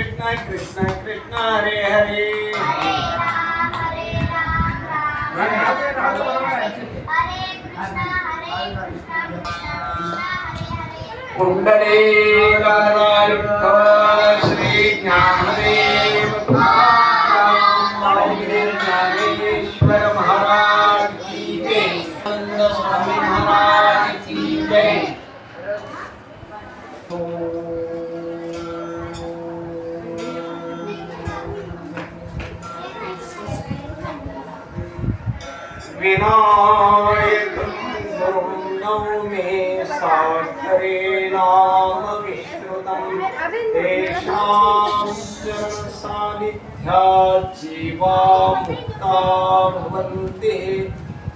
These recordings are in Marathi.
कृष्ण कृष्ण कृष्ण हरे हरे कुंडली श्री ज्ञानदेव ज्ञानेश्वर महाराज की जय, आनंद स्वामी महाराज की जय। विनायकं गुरुं नौमि साक्षरे नाम विश्रुतं तेषां सान्निध्यात् जीवा मुक्ता भवन्ति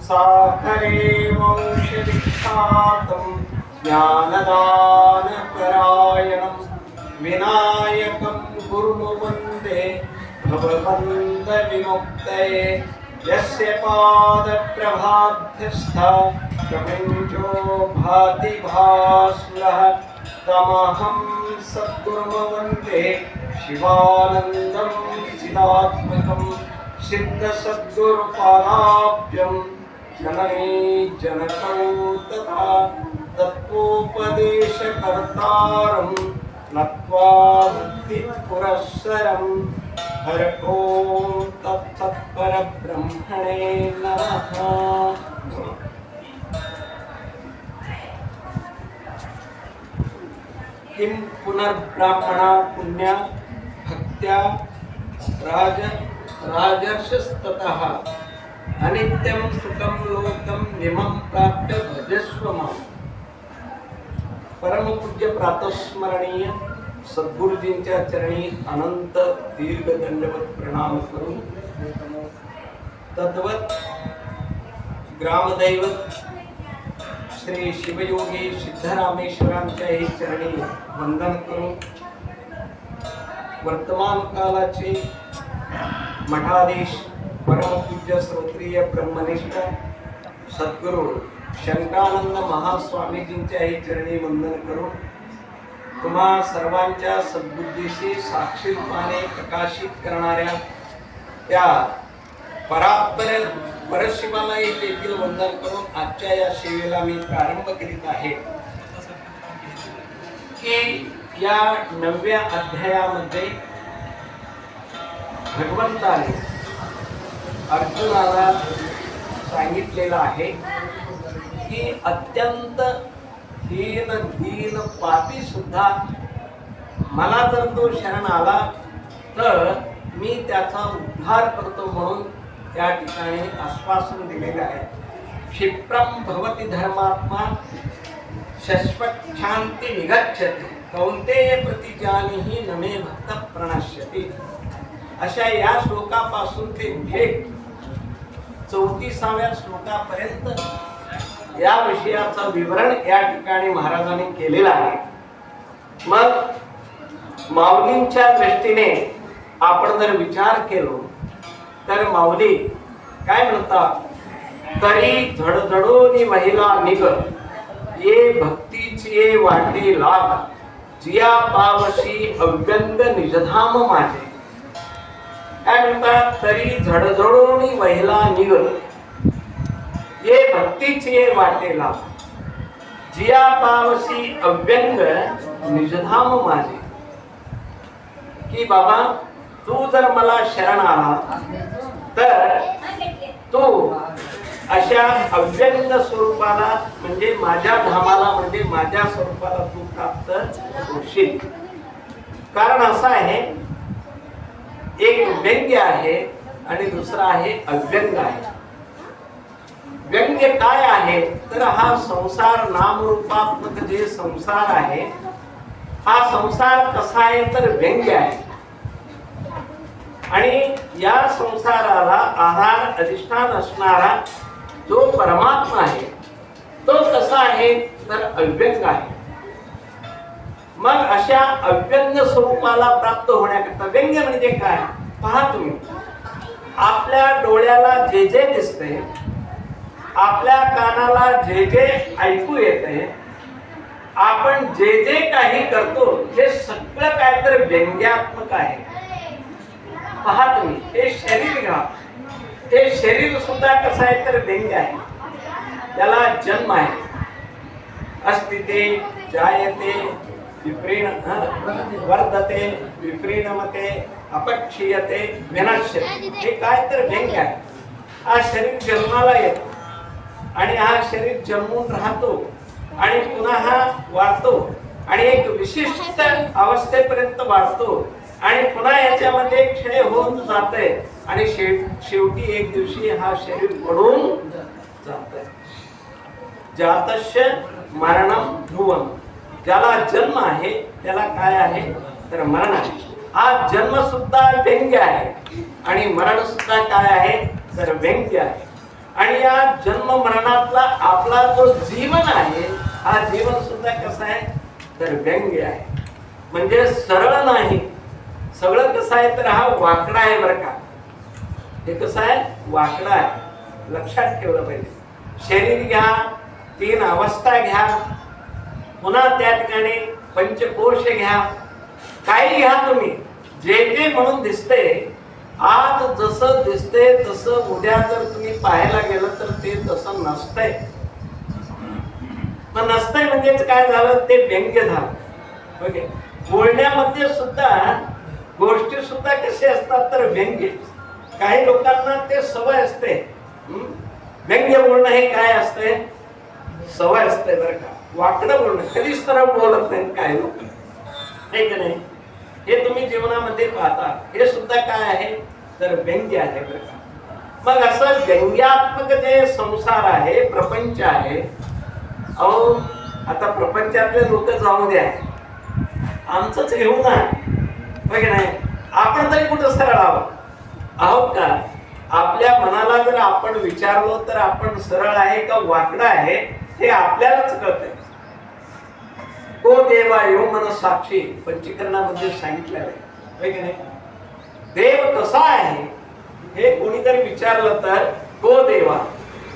साखरे वंशविख्यातं ज्ञानदानपरायणं विनायकं गुरुं वन्दे भवबन्धविमुक्तये यस्य पादप्रभाध्यस्था प्रपञ्चो भाति भास्वरः तमहं सद्गुरुं वन्दे शिवानन्दं चिदात्मकं सिद्धसद्गुरुपादाभ्यं जननी जनकौ तथा तत्त्वोपदेशकर्तारं नत्वा मुक्तिपुरःसरं हर ओम तत्सत् परब्रह्मणे नमः। किं पुनर्ब्राह्मणा पुण्या भक्त्या राजर्षस्ततः अनित्यं सुखं लोकं निमं प्राप्य भजस्व मां। परम पूज्य प्रातस्मरणीय सद्गुरुजींच्या चरणी अनंत दीर्घ दंडवत प्रणाम करून तद्वत ग्रामदैवत श्री शिवयोगी सिद्धरामेश्वरांच्याही चरणी वंदन करून वर्तमान कालाचे मठाधीश परमपूज्य श्रोत्रिय ब्रह्मनिष्ठ सद्गुरु शंकरानंद महास्वामीजींच्याही चरणी वंदन करून तुम्हा सर्वांच्या सद्बुद्धीशी साक्षीरूपाने प्रकाशित करणाऱ्या त्या परात्पर परशिवालाही देखील वंदन करून आजच्या या सेवेला मी प्रारंभ करीत आहे की या 9व्या अध्यायामध्ये भगवंताने अर्जुनाला सांगितलेलं आहे की अत्यंत दीन पापी सुद्धा मला जर तो शरण आला तर मी त्याचा उद्धार करतो म्हणून त्या ठिकाणी आश्वासन दिलेले आहे। क्षिप्रम भवति धर्मात्मा शाश्वत शांती निगच्छति कौंतेय प्रतिजानीहि न मे भक्त प्रणश्यति। अशा या श्लोकापासून ते थेट 34व्या श्लोकापर्यंत या विषयाचं विवरण या ठिकाणी महाराजांनी केलेलं आहे। मग माऊलींच्या दृष्टीने आपण जर विचार केलो तर माऊली काय म्हणतात, तरी झडझडोनी महिला निग ये भक्तीची वाटे लाग जिया पावशी अव्यंग निजधाम माझे। काय म्हणतात, तरी झडझडोनी महिला निग ये भक्तीची वाटेला जिया पावसी अव्यंग निजधाम माझे। की बाबा तू जर मला शरण आला तर तू अशा अव्यंग स्वरूपाला म्हणजे माझ्या धामाला म्हणजे माझ्या स्वरूपाला तू प्राप्त होशील। कारण असं आहे, एक व्यंग्य आहे आणि दुसरा आहे अव्यंग आहे। व्यंग्य काय आहे तर हा संसार नामरूपात्मक जे संसार आहे हा संसार कसा आहे तर व्यंग्य आहे आणि या संसाराला आधार अधिष्ठान असणारा जो परमात्मा आहे तो कसा आहे तर अव्यंग आहे। मग अशा अव्यंग स्वरूपाला प्राप्त होण्याकरता व्यंग्य म्हणजे काय पहा तुम्ही, आपल्या डोळ्याला जे जे दिसते, आपल्या कानाला जे जे ऐकू येते, आपण जे जे काही करतो हे सगळं काय तर व्यंग्यात्मक आहे. पहा तुम्ही हे शरीर घ्या, हे शरीर सुद्धा कसं आहे तर व्यंग्य आहे. त्याला जन्म आहे, अस्तिते जायते विप्रीण वर्धते विप्रीणमते अपक्षीयते विनश्यते. हे काय तर व्यंग्य आहे. हा शरीर जन्माला येतो आणि हा शरीर जन्मून राहतो आणि पुन्हा हा वाढतो आणि एक विशिष्ट अवस्थेपर्यंत वाढतो आणि पुन्हा याच्यामध्ये क्षय होऊन जाते आणि शेवटी एक दिवशी हा शरीर पडून जात. जातस्य मरणम ध्रुवम. ज्याला जन्म आहे त्याला काय आहे तर मरण आहे. हा जन्म सुद्धा व्यंग्य आहे आणि मरण सुद्धा काय आहे तर व्यंग्य आहे. आणि या जन्म मरणातला आपला जो जीवन आहे हा जीवन सुद्धा कसा आहे तर व्यंग्य आहे. म्हणजे सरळ नाही. सगळं कसं आहे तर हा वाकडा आहे बरं का. हे कसं आहे वाकडा आहे. लक्षात ठेवलं पाहिजे. शरीर घ्या, 3 अवस्था घ्या, पुन्हा त्या ठिकाणी पंचकोश घ्या, काही घ्या तुम्ही. जे जे म्हणून दिसते आज जसं दिसते तसं उद्या जर तुम्ही पाहायला गेलं तर ते तसं नसतंय. पण नसतंय म्हणजेच काय झालं ते व्यंग्य झालं. ओके. बोलण्यामध्ये सुद्धा गोष्टी सुद्धा कसे असतात तर व्यंग्य. काही लोकांना ते सवय असते. व्यंग्य बोलणं हे काय असते सवय असते बरं का. वाकडं बोलणं कधीच सरळ बोलत नाही काय लोक, हे की नाही. हे तुम्ही जीवनामध्ये पाहता. हे सुद्धा काय आहे तर व्यंग्य आहे बरं का. मग असं व्यंग्यात्मक जे संसार आहे प्रपंच आहे. अहो आता प्रपंचातले लोक जाऊ द्या, आमचंच घेऊ ना, की नाही. आपण तरी कुठं सरळ आहोत का. आपल्या मनाला जर आपण विचारलो तर आपण सरळ आहे का वाकडं आहे हे आपल्यालाच कळतंय. तो देवा यो मन साक्षी पंचीकरणामध्ये सांगितलेलं आहे की नाही. देव कसा आहे हे कोणीतरी विचारलं तर तो देवा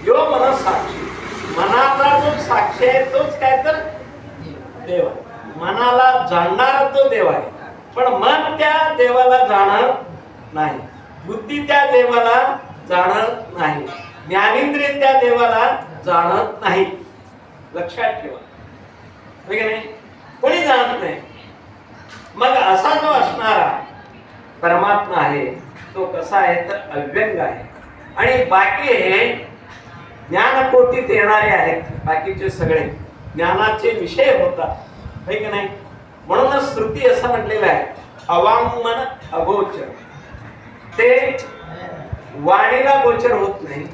यो मन साक्षी. मनाचा जो साक्षी आहे तोच काय तर देव. मनाला जाणणारा तो देव आहे. पण मन त्या देवाला जाणत नाही, बुद्धी त्या देवाला जाणत नाही, ज्ञानेंद्रिय त्या देवाला जाणत नाही. लक्षात ठेवा नाही, कोणी जाणत नाही. मग असा जो असणारा परमात्मा आहे तो कसा आहे तर अव्यंग आहे. आणि बाकी हे ज्ञानकोटीत येणारे आहेत. बाकीचे सगळे ज्ञानाचे विषय होतात की नाही. म्हणूनच श्रुती असं म्हटलेलं आहे अवाङ्मन अगोचर. ते वाणीला गोचर होत नाही,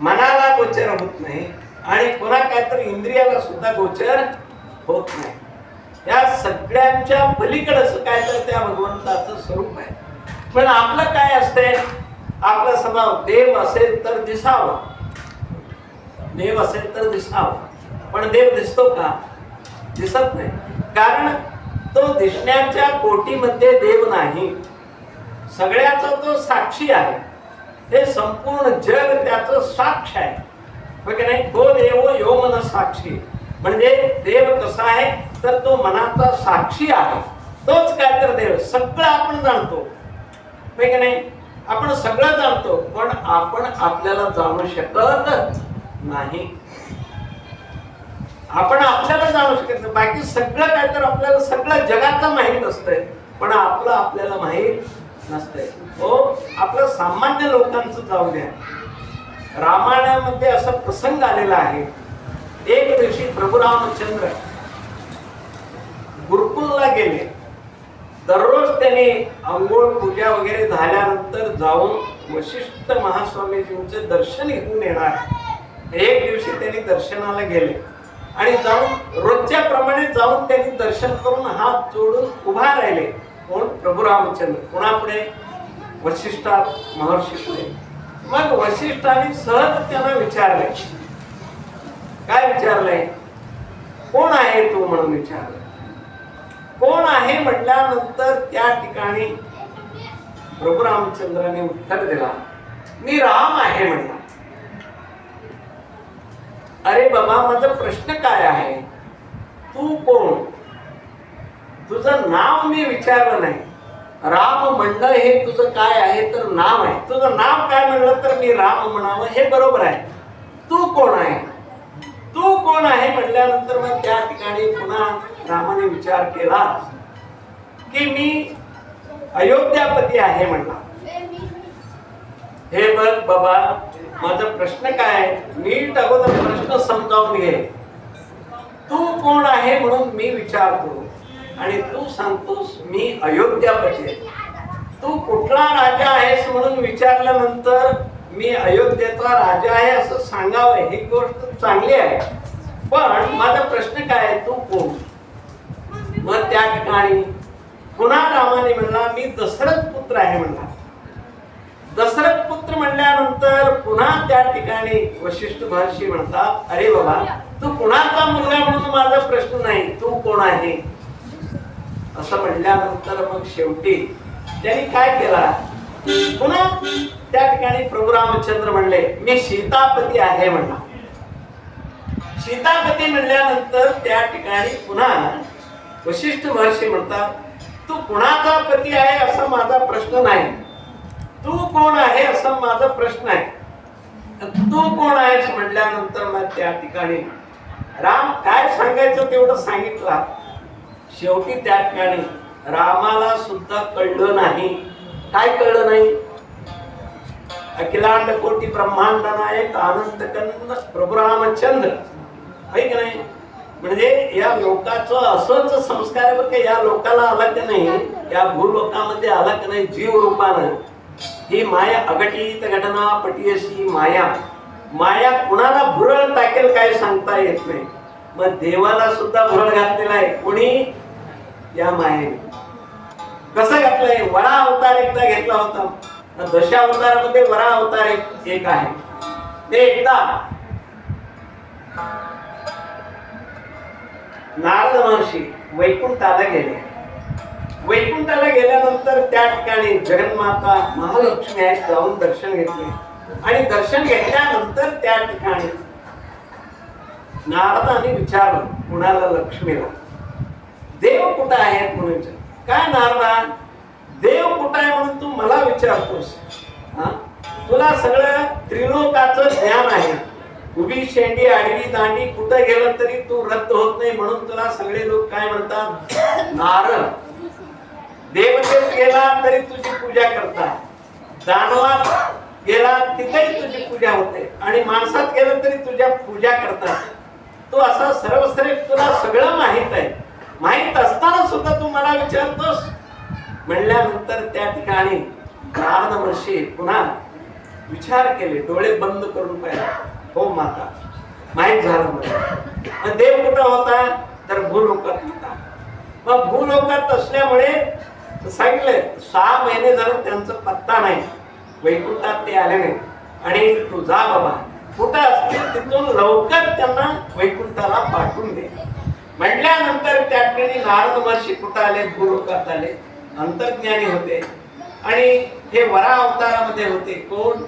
मनाला गोचर होत नाही आणि पुन्हा काहीतरी इंद्रियाला सुद्धा गोचर होत नाही. या सगळ्यांच्या पलीकडचं काय तर त्या भगवंताचं स्वरूप आहे. पण आपलं काय असतंय, आपला स्वभाव देव असेल तर दिसावं, देव असेल तर दिसावं. पण देव दिसतो का, दिसत नाही. कारण तो दिसण्याच्या कोटीमध्ये देव नाही. सगळ्याचा तो साक्षी आहे. हे संपूर्ण जग त्याचं साक्ष आहे की नाही. तो देव यो मन साक्षी. म्हणजे देव कसा आहे तर तो मनाचा साक्षी आहे. तोच काय तर देव. सगळं आपण जाणतो की नाही. आपण सगळं जाणतो पण आपण आपल्याला जाणू शकत नाही. आपण आपल्याला जाणू शकत नाही. बाकी सगळं काय तर आपल्याला सगळं जगाचं माहीत असतंय पण आपलं आपल्याला माहीत नसतंय. हो आपलं सामान्य लोकांचं जाऊ द्या. रामायणामध्ये असा प्रसंग आलेला आहे. एक दिवशी प्रभू रामचंद्र गुरुकुलला गेले. दररोज त्यांनी अंघोळ पूजा वगैरे झाल्यानंतर जाऊन वशिष्ठ महास्वामीजींचे दर्शन घेऊन येणार. एक दिवशी त्यांनी दर्शनाला गेले आणि जाऊन रोजच्या प्रमाणे जाऊन त्यांनी दर्शन करून हात जोडून उभा राहिले. कोण प्रभू रामचंद्र. कोणापुढे वशिष्ठा महर्षी पुढे. मग वशिष्ठाने सहज त्यांना विचारले. काय विचारलंय, कोण आहे तू म्हणून विचारलं. कोण आहे म्हटल्यानंतर त्या ठिकाणी प्रभू रामचंद्राने उत्तर दिला मी राम आहे म्हणला. अरे बाबा माझा प्रश्न काय आहे तू कोण? तुझं नाव मी विचारलं नाही. राम म्हणलं हे तुझं काय आहे तर नाव आहे. तुझं नाव काय म्हणलं तर मी राम म्हणावं हे बरोबर आहे. तू कोण आहे? तू कोण आहे म्हटल्यानंतर मग त्या ठिकाणी पुन्हा रामाने विचार केला की मी अयोध्यापती आहे म्हणला. हे बघ बाबा, माझा प्रश्न काय आहे, नीट अगोदर प्रश्न समजावून घे. तू कोण आहे म्हणून मी विचारतो आणि तू सांगतोस मी अयोध्यापती आहे. तू कुठला राजा आहेस म्हणून विचारल्यानंतर मी अयोध्येचा राजा आहे असं सांगावं ही गोष्ट चांगली आहे. पण माझा प्रश्न काय आहे, तू कोण? मग त्या ठिकाणी पुन्हा रामाने म्हणला मी दशरथ पुत्र आहे म्हणला. दशरथ पुत्र म्हणल्यानंतर पुन्हा त्या ठिकाणी वशिष्ठ महर्षी म्हणतात, अरे बाबा, तू कुणाचा मुलगा म्हणून माझा प्रश्न नाही, तू कोण आहे असं म्हणल्यानंतर मग शेवटी त्यांनी काय केला, पुन्हा त्या ठिकाणी प्रभू रामचंद्र म्हणले मी सीतापती आहे म्हणला. सीतापती म्हणल्यानंतर त्या ठिकाणी पुन्हा वशिष्ठ महर्षी म्हणतात, तू कुणाचा पती आहे असा माझा प्रश्न नाही, तू कोण आहे असा माझा प्रश्न आहे. तू कोण आहेस म्हटल्यानंतर मग त्या ठिकाणी राम काय सांगायचं तेवढं सांगितलं. शेवटी त्या ठिकाणी रामाला सुद्धा कळलं नाही. काय कळलं नाही? अखिलांड कोटी ब्रह्मांड नायक अनंत कंद प्रभू रामचंद्र आहे की नाही. म्हणजे या लोकाचं असंच संस्कार बघ, या लोकाला आला की नाही, या भूलोकामध्ये आला की नाही जीव रूपानं ही माया अघटित घटना पटीयसी माया. माया कुणाला भुरळ टाकेल काय सांगता येत नाही. मग देवाला सुद्धा भुरळ घातलेला आहे कोणी? या मायेने. कसं घातलंय? वरा अवतार एकदा घेतला होता. दशावतारामध्ये वरा अवतार एक आहे. ते एकदा नारद महर्षी वैकुंठाला गेले. वैकुंठाला गेल्यानंतर त्या ठिकाणी जगन्माता महालक्ष्मी आहेत, जाऊन दर्शन घेतले. आणि दर्शन घेतल्यानंतर त्या ठिकाणी नारदाने विचारलं कुणाला? लक्ष्मीला. देव कुठं आहेत म्हणून. काय नारदा, देव कुठं आहे म्हणून तू मला विचारतोस? तुला सगळं त्रिलोकाचं ज्ञान आहे. उभी शेंडी आडवी दांडी कुठं गेलं तरी तू रद्द होत नाही म्हणून तुला सगळे लोक काय म्हणतात? नारद. देवतेत गेला तरी तुझी पूजा करतात, दानवात गेला तिथेही तुझी पूजा होते आणि माणसात गेलं तरी तुझ्या पूजा करतात. तू असा सर्वश्रेष्ठ, तुला सगळं माहित आहे. माहित असताना सुद्धा तू मला विचारतोस म्हणल्यानंतर त्या ठिकाणी नारद महर्षी पुन्हा विचार केले, डोळे बंद करून पाहिजे. हो माता, माहित झालं मला. देव कुठं होता तर भूलोकात होता. मग भूलोकात असल्यामुळे सांगितलंय 6 महिने झालं त्यांचा पत्ता नाही, वैकुंठात ते आले नाही. आणि तू जा बाबा, कुठं असतील तिथून लवकर त्यांना वैकुंठाला पाठवून दे म्हटल्यानंतर त्या ठिकाणी नारद महर्षी कुठं आले? भूलोकात आले. अंतर्ज्ञानी होते आणि हे वरा अवतारामध्ये होते. कोण?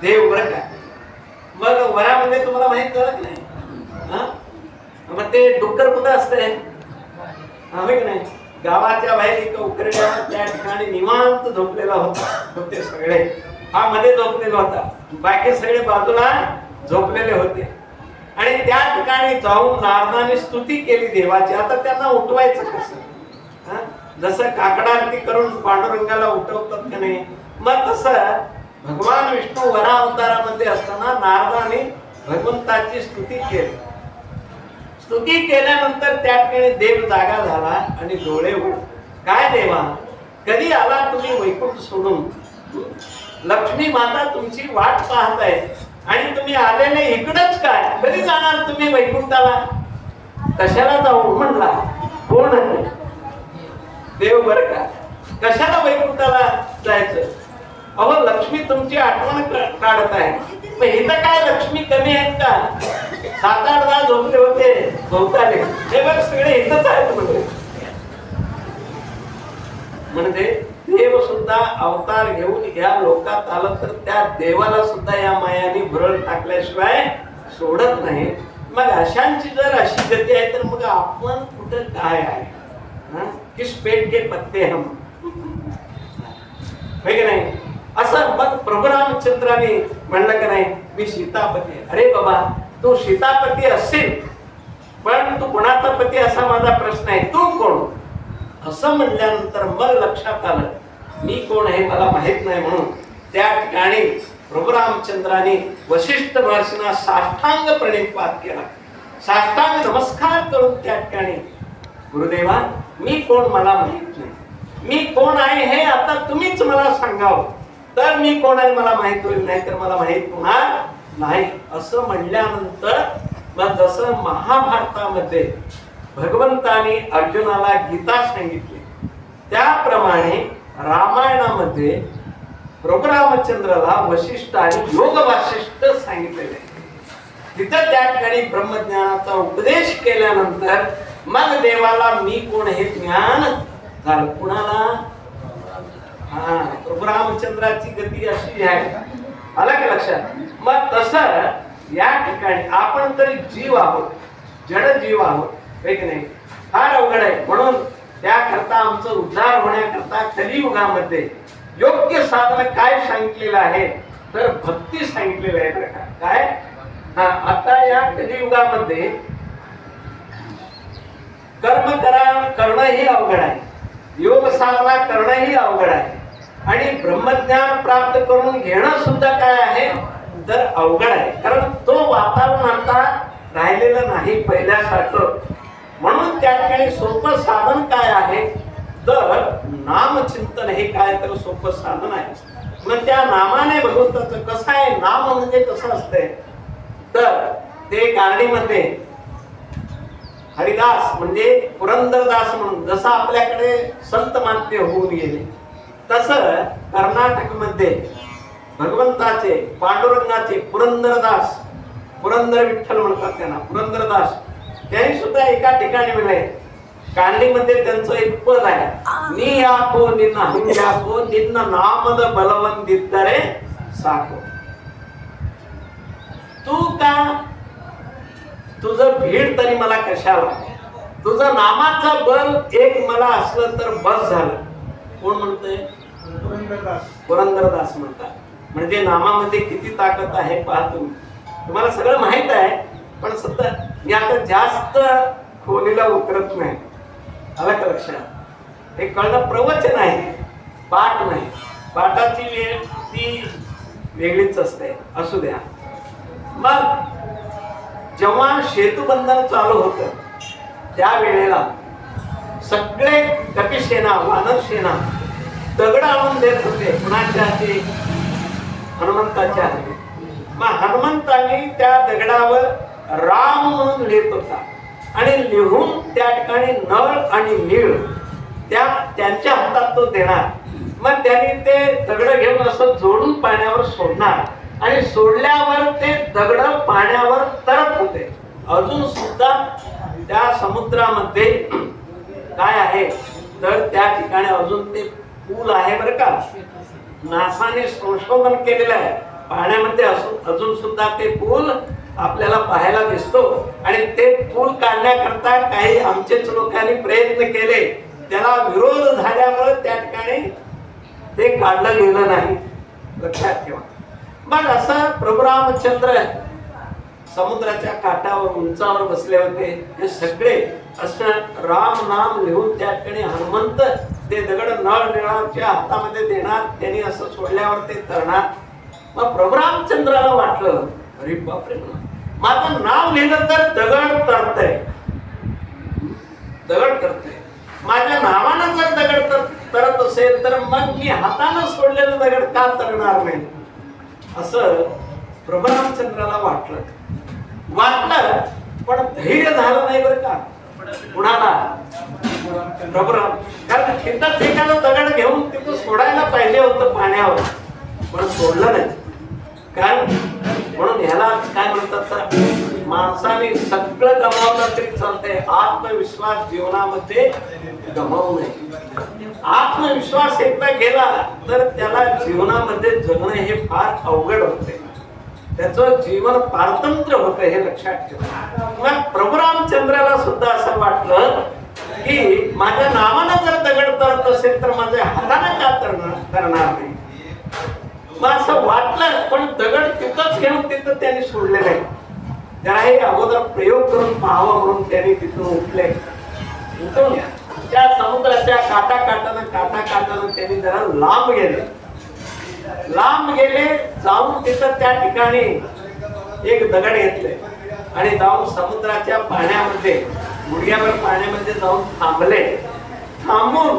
देव. बरं का. मग वरामध्ये तुम्हाला माहित झालं की नाही? मग ते डुक्कर कुठं असते? की नाही, गावाच्या बाहेर एका उकरड्या त्या ठिकाणी निवांत झोपलेला होते सगळे. हा मध्ये झोपलेला होता, बाकी सगळे बाजूला झोपलेले होते. आणि त्या ठिकाणी जाऊन नारदाने स्तुती केली देवाची. आता त्यांना उठवायचं कसं? जसं काकडा आरती करून पांडुरंगाला उठवतात की नाही, मग तसं भगवान विष्णू वरा अवतारामध्ये असताना नारदाने भगवंताची स्तुती केली. स्तुती केल्यानंतर त्या ठिकाणी देव जागा झाला आणि डोळे उघड. काय देवा, कधी आला तुम्ही वैकुंठ सोडून? लक्ष्मी माता तुमची वाट पाहत आहे आणि तुम्ही आलेले इकडच काय? कधी जाणार तुम्ही वैकुंठाला? कशाला जाऊ म्हणला? कोण आहे? देव. बरं का. कशाला वैकुंठाला जायचं? अहो, लक्ष्मी तुमची आठवण काढत आहे. मग इथं काय लक्ष्मी कमी आहेत का? 7-8 झोपले होते, झोपताले. हे बघ सगळे इथंच आहेत म्हणजे देव सुद्धा अवतार घेऊन या लोकात आलं तर त्या देवाला सुद्धा या मायाने भुरळ टाकल्याशिवाय सोडत नाही. मग अशांची जर अशी गती आहे तर मग आपण कुठं काय आहे? किस पेट के पत्ते हम, की नाही? असं मग प्रभू रामचंद्राने म्हणलं का नाही, मी सीतापती. अरे बाबा, तू सीतापती असशील, पण तू कोणाचा पती असा माझा प्रश्न आहे, तू कोण? असं म्हणल्यानंतर मग लक्षात आलं मी कोण हे मला माहित नाही. म्हणून त्या ठिकाणी प्रभू रामचंद्राने वशिष्ठ महर्षींना साष्टांग प्रणिपात केला. साष्टांग नमस्कार करून त्या ठिकाणी, गुरुदेवा मी कोण मला माहित नाही, मी कोण आहे हे आता तुम्हीच मला सांगावं, तर मी कोण आहे मला माहित होईल, नाही तर मला माहित होणार नाही. असं म्हणल्यानंतर मग जसं महाभारतामध्ये भगवंताने अर्जुनाला गीता सांगितली, त्याप्रमाणे रामायणामध्ये प्रभू रामचंद्राला वशिष्ठ आणि योग वासिष्ठ सांगितलेले. तिथं त्या ठिकाणी ब्रह्मज्ञानाचा उपदेश केल्यानंतर मग देवाला मी कोण हे ज्ञान झालं. कुणाला? प्रभू रामचंद्राची गती अशी आहे. आला का लक्षात? मग तसं या ठिकाणी आपण तरी जीव आहोत, जड जीव आहोत, की नाही? फार अवघड आहे. म्हणून त्याकरता आमचं उद्धार होण्याकरता कलियुगामध्ये योग्य साधन काय सांगितलेलं आहे, तर भक्ती सांगितलेलं आहे. बरं का? काय? आता या कलियुगामध्ये कर्म करणं ही अवघड आहे, योग साधना करणं ही अवघड आहे, आणि ब्रह्मज्ञान प्राप्त करून घेणं सुद्धा काय आहे तर अवघड आहे. कारण तो वातावरण आता राहिलेलं नाही पहिल्यासारखं. म्हणून त्या ठिकाणी सोपं साधन काय आहे तर नामचिंतन हे काय तर सोपं साधन आहे. मग त्या नामाने भगवंताचं कसं आहे, नाम म्हणजे कसं असतंय तर ते गार्डीमध्ये हरिदास म्हणजे पुरंदरदास म्हणून जसं आपल्याकडे संत मान्य होऊन गेले, तसं कर्नाटक मध्ये भगवंताचे पांडुरंगाचे पुरंदरदास, पुरंदर विठ्ठल म्हणतात त्यांना, पुरंदरदास, त्यांनी सुद्धा एका ठिकाणी मिळाले. कांडीमध्ये त्यांचं एक पद आहे, नी याको निन्न हंग्याको निन्न नामद बलवंदितरे साको. तू का तुझं भीड तरी मला कशाला, तुझं नामाचं बल एक मला असलं तर बस झालं. कोण म्हणतंय? पुरंदरदास म्हणतात. म्हणजे नामामध्ये किती ताकद आहे पहा तुम्ही. तुम्हाला सगळं माहित आहे, पण सध्या मी आता जास्त खोलीला उतरत नाही. आला का लक्षात? हे कळणं प्रवचन आहे, पाठ नाही. पाठाची वेळ ती वेगळीच असते, असू द्या. मग जेव्हा सेतुबंधन चालू होतं त्या वेळेला सगळे कपिसेना, वानर सेना दगड आणून देत होते. कुणाच्या हाती? हनुमंताच्या हाती. मग हनुमंताने त्या दगडावर राम म्हणून लिहित होता, आणि लिहून त्या ठिकाणी नळ आणि नीळ त्यांच्या हातात तो देणार. मग त्यांनी ते दगड घेऊन असं जोडून पाण्यावर सोडणार, आणि सोडल्यावर ते दगड पाण्यावर तरत होते. अजून सुद्धा त्या समुद्रामध्ये काय आहे तर त्या ठिकाणी अजून ते पूल आहे बरं का. नासाने संशोधन केलेलं आहे, पाण्यामध्ये अजून सुद्धा ते पूल आपल्याला पाहायला दिसतो. आणि ते पूल काढण्याकरता काही आमचेच लोकांनी प्रयत्न केले, त्याला विरोध झाल्यामुळे त्या ठिकाणी ते काढलं गेलं नाही. लक्षात ठेवा. मग असं प्रभू रामचंद्र समुद्राच्या काठावर उंचावर बसले होते. हे सगळे असं राम नाम लिहून त्या ठिकाणी हनुमंत ते दगड नळ निळाच्या हातामध्ये देणार, त्यांनी असं सोडल्यावर ते तरणार. मग प्रभू रामचंद्राला वाटलं, अरे बापरे, माझं नाव लिहिलं तर दगड तरतय, दगड तरतय. माझ्या नावानं जर दगड तरत असेल तर मग मी हातानं सोडलेलं दगड का तरणार नाही, असं प्रभू रामचंद्राला वाटलं. पण धैर्य झालं नाही बरं का कुणाला? प्रभू राम. कारण तिथं एखादं दगड घेऊन तिथं सोडायला पाहिजे होतं पाण्यावर, पण सोडलं नाही. कारण म्हणून ह्याला काय म्हणतात तर माणसाने सगळं गमावलं तरी चालतंय, आत्मविश्वास जीवनामध्ये गमावू नये. आत्मविश्वास एकदा गेला तर त्याला जीवनामध्ये जगणं हे फार अवघड होते. त्याचं जीवन पारतंत्र्य होतं हे लक्षात ठेवा. मग प्रभू रामचंद्राला सुद्धा असं वाटलं की माझ्या नावानं जर दगड तरत असेल तर माझ्या हाताने का करणार नाही. मग असं वाटलं, पण दगड तिथंच घेऊन तिथं त्यांनी सोडलेलं आहे. त्याला हे अगोदर प्रयोग करून पाहावं म्हणून त्यांनी तिथून उठले. उठून त्या समुद्राच्या काठाकाठानं त्यांनी जरा लांब गेले. जाऊन तिथं त्या ठिकाणी एक दगड घेतले आणि जाऊन समुद्राच्या पाण्यामध्ये गुडघ्याभर पाण्यामध्ये जाऊन थांबून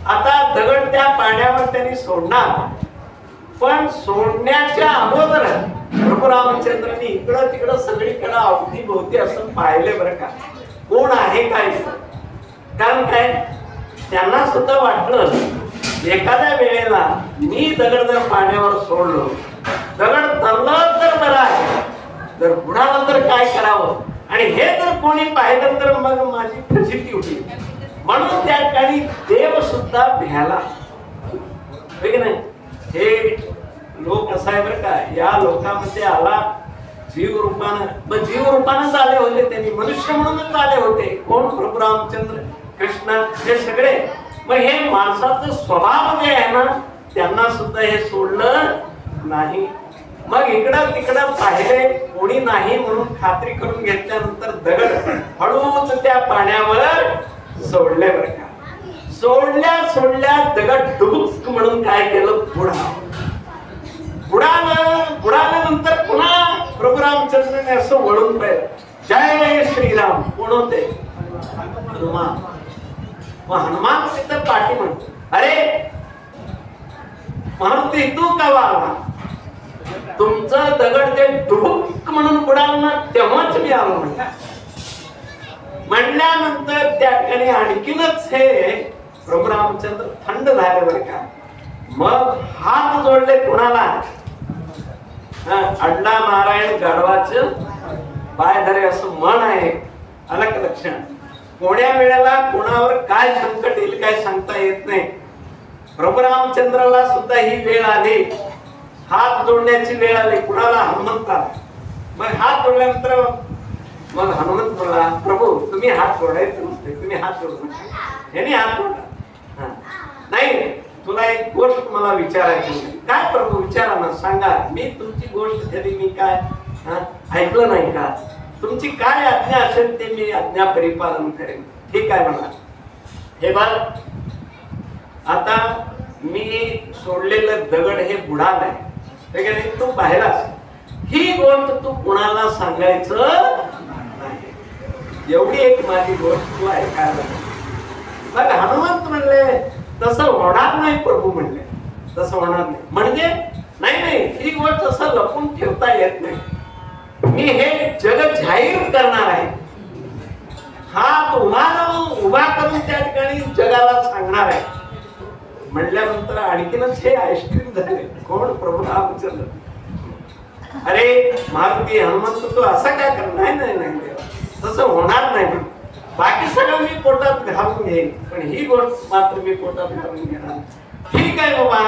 आता दगड त्या पाण्यावर त्यांनी सोडणार. पण सोडण्याच्या अगोदर प्रभू रामचंद्रांनी इकडं तिकडं सगळीकडं अवती भोवती असं पाहिले बरं का, कोण आहे काय. कारण काय, त्यांना सुद्धा वाटलं एखाद्या वेळेला मी दगड जर पाण्यावर सोडलो, दगड तरलं तर बरं आहे, जर बुडालं तर काय करावं, आणि हे जर कोणी पाहिलं तर मग माझी फजिती होती. म्हणून त्या ठिकाणी देव सुद्धा भ्याला. नाही, हे लोक असं आहे बरं का, या लोकांमध्ये आला जीव रूपानंच आले होते. त्यांनी मनुष्य म्हणूनच आले होते. कोण? प्रभू रामचंद्र, कृष्ण, हे सगळे. मग हे माणसाचं स्वभाव जे आहे ना, त्यांना सुद्धा हे सोडलं नाही. मग इकडं तिकडं पाहिले, कोणी नाही म्हणून खात्री करून घेतल्यानंतर दगड हळूच त्या पाण्यावर सोडले बरं का. सोडल्या दगड डुबुक म्हणून काय केलं, बुडाल्यानंतर पुन्हा प्रभू रामचंद्राने असं वळून पाहिलं, जय श्रीराम. कोण होते? हनुमान. मग हनुमान तिथं पाठी म्हणतो, अरे मारुती तू का आला? तुमचं दगड जे डुबुक म्हणून बुडाल ना, तेव्हाच मी आलो म्हणल्यानंतर त्या ठिकाणी आणखीनच हे प्रभू रामचंद्र थंड झाले बरं का. मग हात जोडले कुणाला? अड्डा नारायण गाढवाचं पाय धरे असं म्हण आहे. अलग लक्षण. कोण्या वेळेला कोणावर काय संकट येईल काय सांगता येत नाही. प्रभू रामचंद्राला सुद्धा ही वेळ आली, हात जोडण्याची वेळ आली. कुणाला? हनुमंताला. मग हात जोडल्यानंतर मग हनुमंत बोलला, प्रभू तुम्ही हात जोडायचे नसते, तुम्ही हात जोडू नका. यांनी हात जोडला. नाही, तुला एक गोष्ट मला विचारायची होती. काय प्रभू? विचारा ना, सांगा. मी तुमची गोष्ट कधी मी काय ऐकलं नाही का? तुमची काय आज्ञा असेल ते मी आज्ञा परिपालन करेन. ठीक आहे म्हणा. हे बघ, आता मी सोडलेलं दगड हे बुडालंय, तू पाहिलास. ही गोष्ट तू कुणाला सांगायचं नाही. एवढी एक माझी गोष्ट तू ऐकायला. मग हनुमंत म्हणले, तसं होणार नाही प्रभू म्हणले, तसं होणार नाही. म्हणजे नाही, ही गोष्ट असं लपून ठेवता येत नाही. मी हे जग जाहीर करणार आहे. हात उभा करून त्या ठिकाणी जगाला सांगणार आहे. म्हणल्यानंतर आणखीनच हे आईस्क्रीम झाले. कोण? प्रभू रामचंद्र. अरे मारुती, हनुमंत तू असं काय कर? नाही, तसं होणार नाही. बाकी सगळं मी पोटात घालून घेईन, पण ही गोष्ट मात्र मी पोटात घालून घेणार. ठीक आहे बाबा,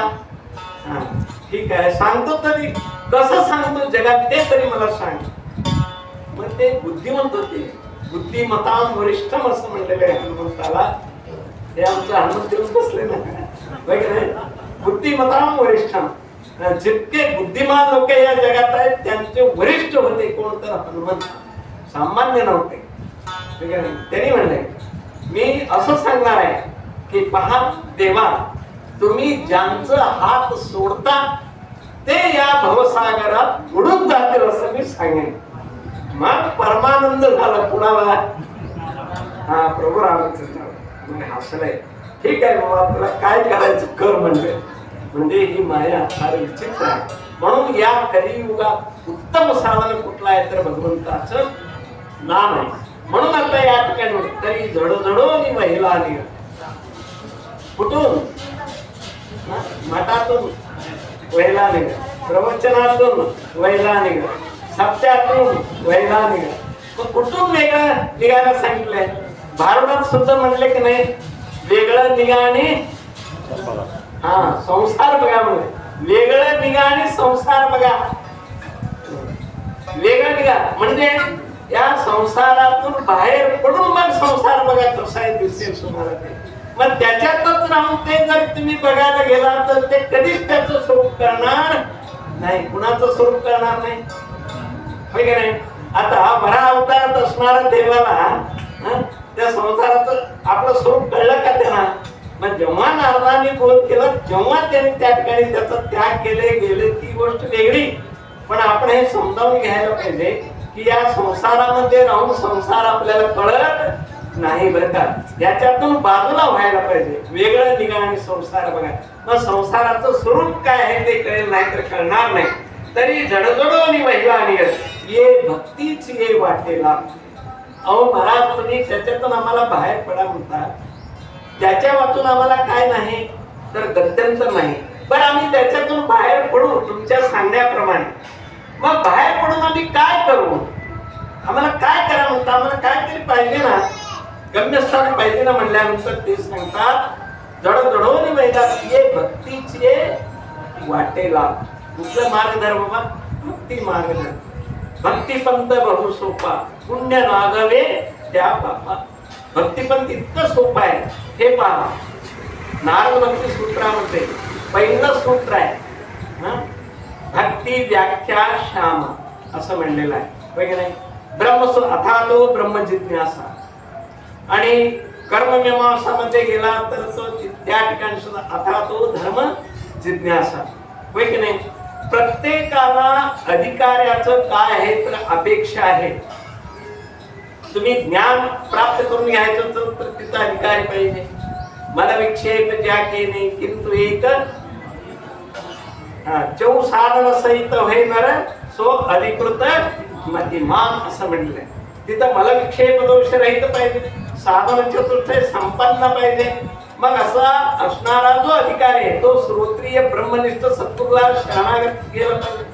ठीक आहे, सांगतो. तरी कसं सांगतो जगात ते तरी मला सांग. मग ते बुद्धिमंत होते. बुद्धिमतां वरिष्ठम असं म्हणलेलं आहे हनुमंताला. हे आमचं हनुमंत देऊन बसले ना. बुद्धिमतां वरिष्ठम. जितके बुद्धिमान लोक या जगात आहेत त्यांचे वरिष्ठ होते. कोण? तर हनुमंत. सामान्य नव्हते. त्यांनी म्हणले, मी असं सांगणार आहे की पहा देवा, तुम्ही ज्यांचं हात सोडता ते या भवसागरात बुडून जातील असं मी सांगेन. मग परमानंद झाला. कुणाला? प्रभू रामचंद्र. हसले. ठीक आहे बाबा, तुला काय करायचं कर म्हणले. म्हणजे ही माया फार विचित्र आहे. म्हणून या कलियुगात उत्तम साधन कुठलं आहे तर भगवंताचं नाम आहे. म्हणून आता या ठिकाणी तरी झडझडोनी महिला निघ. कुठून? मठातून वहिला निघ, प्रवचनातून वहिला निघ, सप्त्यातून वहिला निघ. मग कुठून वेगळं निघायला सांगितलंय? भारुडात सुद्धा म्हणले की नाही, वेगळं निघा आणि संसार बघा. म्हणजे वेगळं निघा आणि संसार बघा. वेगळं निघा, म्हणजे या संसारातून बाहेर पडून मग संसार बघा कसा आहे दिसेल तुम्हाला ते. मग त्याच्यातच राहून ते जर तुम्ही बघायला गेला तर ते कधीच त्याचं स्वरूप करणार नाही, कुणाचं स्वरूप करणार नाही, होय की नाही. आता भरा अवतारात असणारा देवाला त्या संसाराचं आपलं स्वरूप कळलं का त्यांना. मग जेव्हा नारदाने बोध केला जेव्हा त्याने त्या ठिकाणी त्याचा त्याग केले गेले ती गोष्ट वेगळी. पण आपण हे समजावून घ्यायला पाहिजे की या संसारामध्ये राहून संसार आपल्याला कळत नाही बरं का. याच्यातून बाजूला व्हायला पाहिजे, वेगळं निघा आणि संसार बघा. मग संसाराचं स्वरूप काय आहे ते कळेल, नाही तर कळणार नाही. तरी जडजडो आणि महिला आणि ये भक्तीच ये वाटेला. अहो महाराज तुम्ही त्याच्यातून आम्हाला बाहेर पडा म्हणता, त्याच्या वाचून आम्हाला काय नाही तर गत्यंतर नाही. पण आम्ही त्याच्यातून बाहेर पडू तुमच्या सांगण्याप्रमाणे. मग बाहेर पडून आम्ही काय करू, आम्हाला काय करा म्हणता, आम्हाला काहीतरी पाहिजे ना, गम्यस्थान पाहिजे ना. म्हणल्यानंतर ते सांगतात जडजडोनी मैदान ये भक्तीचे वाटेला. कुठलं मार्गधर्म बाबा, भक्ती मार्गधर्म. भक्तिपंथ बहु सोपा पुण्य नागवे त्या बापा. भक्तिपंथ इतकं सोपं आहे हे पहा. नारद भक्ती सूत्रामध्ये पहिलं सूत्र आहे भक्ती व्याख्या श्याम असं म्हणलेलं आहे, होय की नाही. ब्रह्म अथातो ब्रह्म जिज्ञासा. आणि कर्ममीमांसामध्ये गेला तर तो त्या ठिकाणी सुद्धा अथातो धर्म जिज्ञासा, होय की नाही. प्रत्येकाला अधिकाऱ्याचं काय आहे तर अपेक्षा आहे. तुम्ही ज्ञान प्राप्त करून घ्यायचं तर तिचा अधिकारी पाहिजे. मला विक्षेप ज्या के नाही किंतु एक चौसाधन सहित होय नर सो अधिकृत मतिमान असं म्हणलंय. तिथं मला विक्षेप दोष रहित पाहिजे, साधन चतुर्थ संपन्न पाहिजे. मग असा असणारा जो अधिकारी आहे तो श्रोत्रिय ब्रह्मनिष्ठ सत्पुरुषला शरणागत गेला पाहिजे.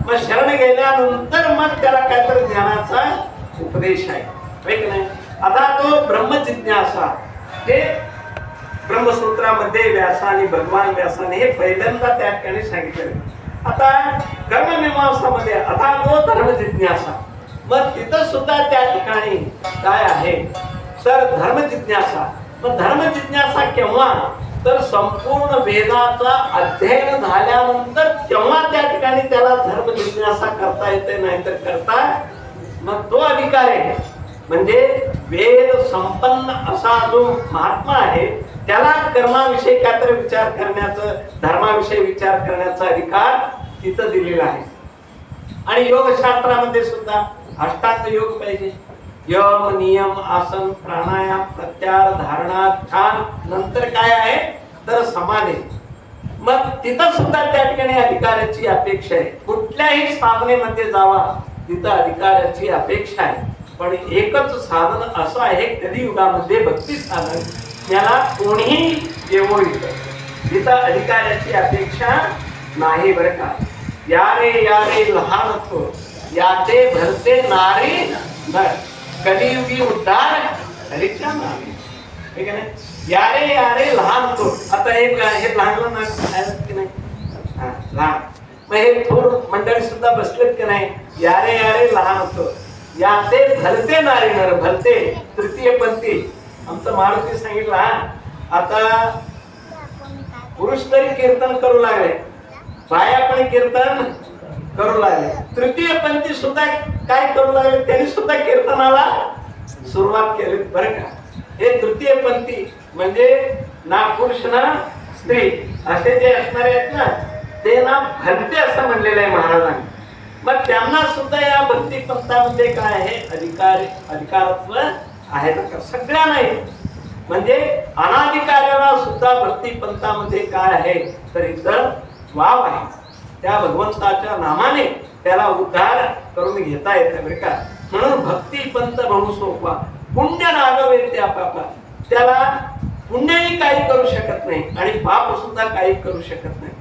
मग शरण गेल्यानंतर मग त्याला काहीतरी ज्ञानाचा उपदेश आहे, होय की नाही. आता तो ब्रह्म जिज्ञासा हे ब्रह्मसूत्रामध्ये व्यासाने भगवान व्यासाने हे पहिल्यांदा त्या ठिकाणी सांगितले. आता कर्ममीमांसामध्ये आता तो धर्म जिज्ञासा. मग तिथं सुद्धा त्या ठिकाणी काय आहे तर धर्म जिज्ञासा. मग धर्म जिज्ञासा केव्हा तर संपूर्ण वेदाचा अध्ययन झाल्यानंतर तेव्हा त्या ठिकाणी त्याला धर्म जिज्ञासा करता येते, नाही तर करता. मग तो अधिकार आहे म्हणजे वेद संपन्न असा जो महात्मा आहे त्याला कर्माविषयी काहीतरी विचार करण्याचं, धर्माविषयी विचार करण्याचा अधिकार तिथं दिलेला आहे. आणि योगशास्त्रामध्ये सुद्धा अष्टांग योग पाहिजे. यम नियम आसन प्राणायाम प्रत्याहार धारणा ध्यान, नंतर काय आहे तर समाधी. मग तिथं सुद्धा त्या ठिकाणी अधिकाराची अपेक्षा आहे. कुठल्याही साधनेमध्ये जावा तिथं अधिकाराची अपेक्षा आहे. पण एकच साधन असं आहे कलियुगामध्ये भक्ती साधन, त्याला कोणीही येवो तिथं अधिकाराची अपेक्षा नाही बरं का. यारे यारे लहान थोर याते भरते नारी नर कलियुगी उद्धार हरीच्या नावी, ठीक आहे ना. यारे यारे लहान थोर. आता हे लहान की नाही लहान, मग हे थोर मंडळी सुद्धा बसलेत की नाही. यारे यारे लहान थोर याते भरते नारी नर. भरते तृतीय पंथी आमचं मारुती सांगितला. आता पुरुष तरी कीर्तन करू लागले, बाया पण कीर्तन करू लागले, तृतीय पंथी सुद्धा काय करू लागले, त्यांनी सुद्धा कीर्तनाला सुरुवात केली बरं का. हे तृतीय पंथी म्हणजे ना पुरुष ना स्त्री असे जे असणारे आहेत ना ते ना भरते असं म्हणलेलं आहे महाराजांनी. मग त्यांना सुद्धा या भक्ती पंथामध्ये काय आहे अधिकारत्व आहे बरं. सगळ्या नाही म्हणजे अनाधिकाऱ्याला सुद्धा भक्ती पंथामध्ये काय आहे तर इतर वाव आहे. त्या भगवंताच्या नामाने त्याला उद्धार करून घेता येते बरं का. म्हणून भक्ती पंथ बहु सोपा पुण्य नागवे त्या पापा. त्याला पुण्यही काही करू शकत नाही आणि पाप सुद्धा काही करू शकत नाही.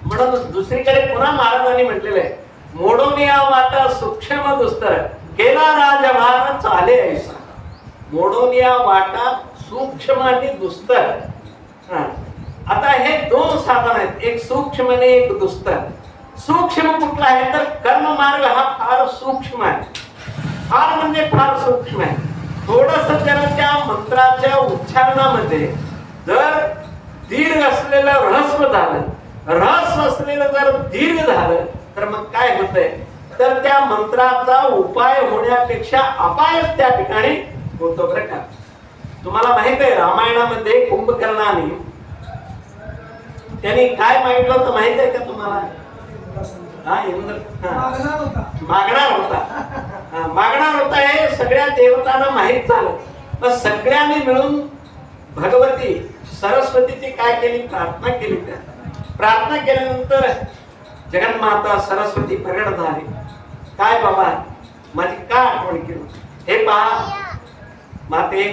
म्हणून दुसरीकडे पुन्हा महाराजांनी म्हटलेलं आहे मोडून या वाटा सूक्ष्म दुस्तर केला राजभार चाले ऐसा. मोडून या वाटा सूक्ष्म आणि दुस्तर. आता हे दोन साधन आहेत, एक सूक्ष्म आणि एक दुस्तर. सूक्ष्म कुठला आहे तर कर्म मार्ग हा फार सूक्ष्म आहे, फार म्हणजे फार सूक्ष्म आहे. थोडस जरा त्या मंत्राच्या उच्चारणामध्ये जर दीर्घ असलेलं ऱ्हस्व झालं, ऱ्हस्व असलेलं जर दीर्घ झालं तर मग काय होतंय तर त्या मंत्राचा उपाय होण्यापेक्षा अपायच त्या ठिकाणी होतो. बरं का, तुम्हाला माहित आहे रामायणामध्ये कुंभकर्णाने त्यांनी काय मागितलं होतं माहित आहे का तुम्हाला? इंद्र मागणार होता हे सगळ्या देवतांना माहित झालं. मग सगळ्यांनी मिळून भगवती सरस्वतीची काय केली? प्रार्थना केली. त्या प्रार्थना केल्यानंतर जगन्माता सरस्वती प्रगट झाली. काय बाबा माझी का आठवण केली? हे पहा माते,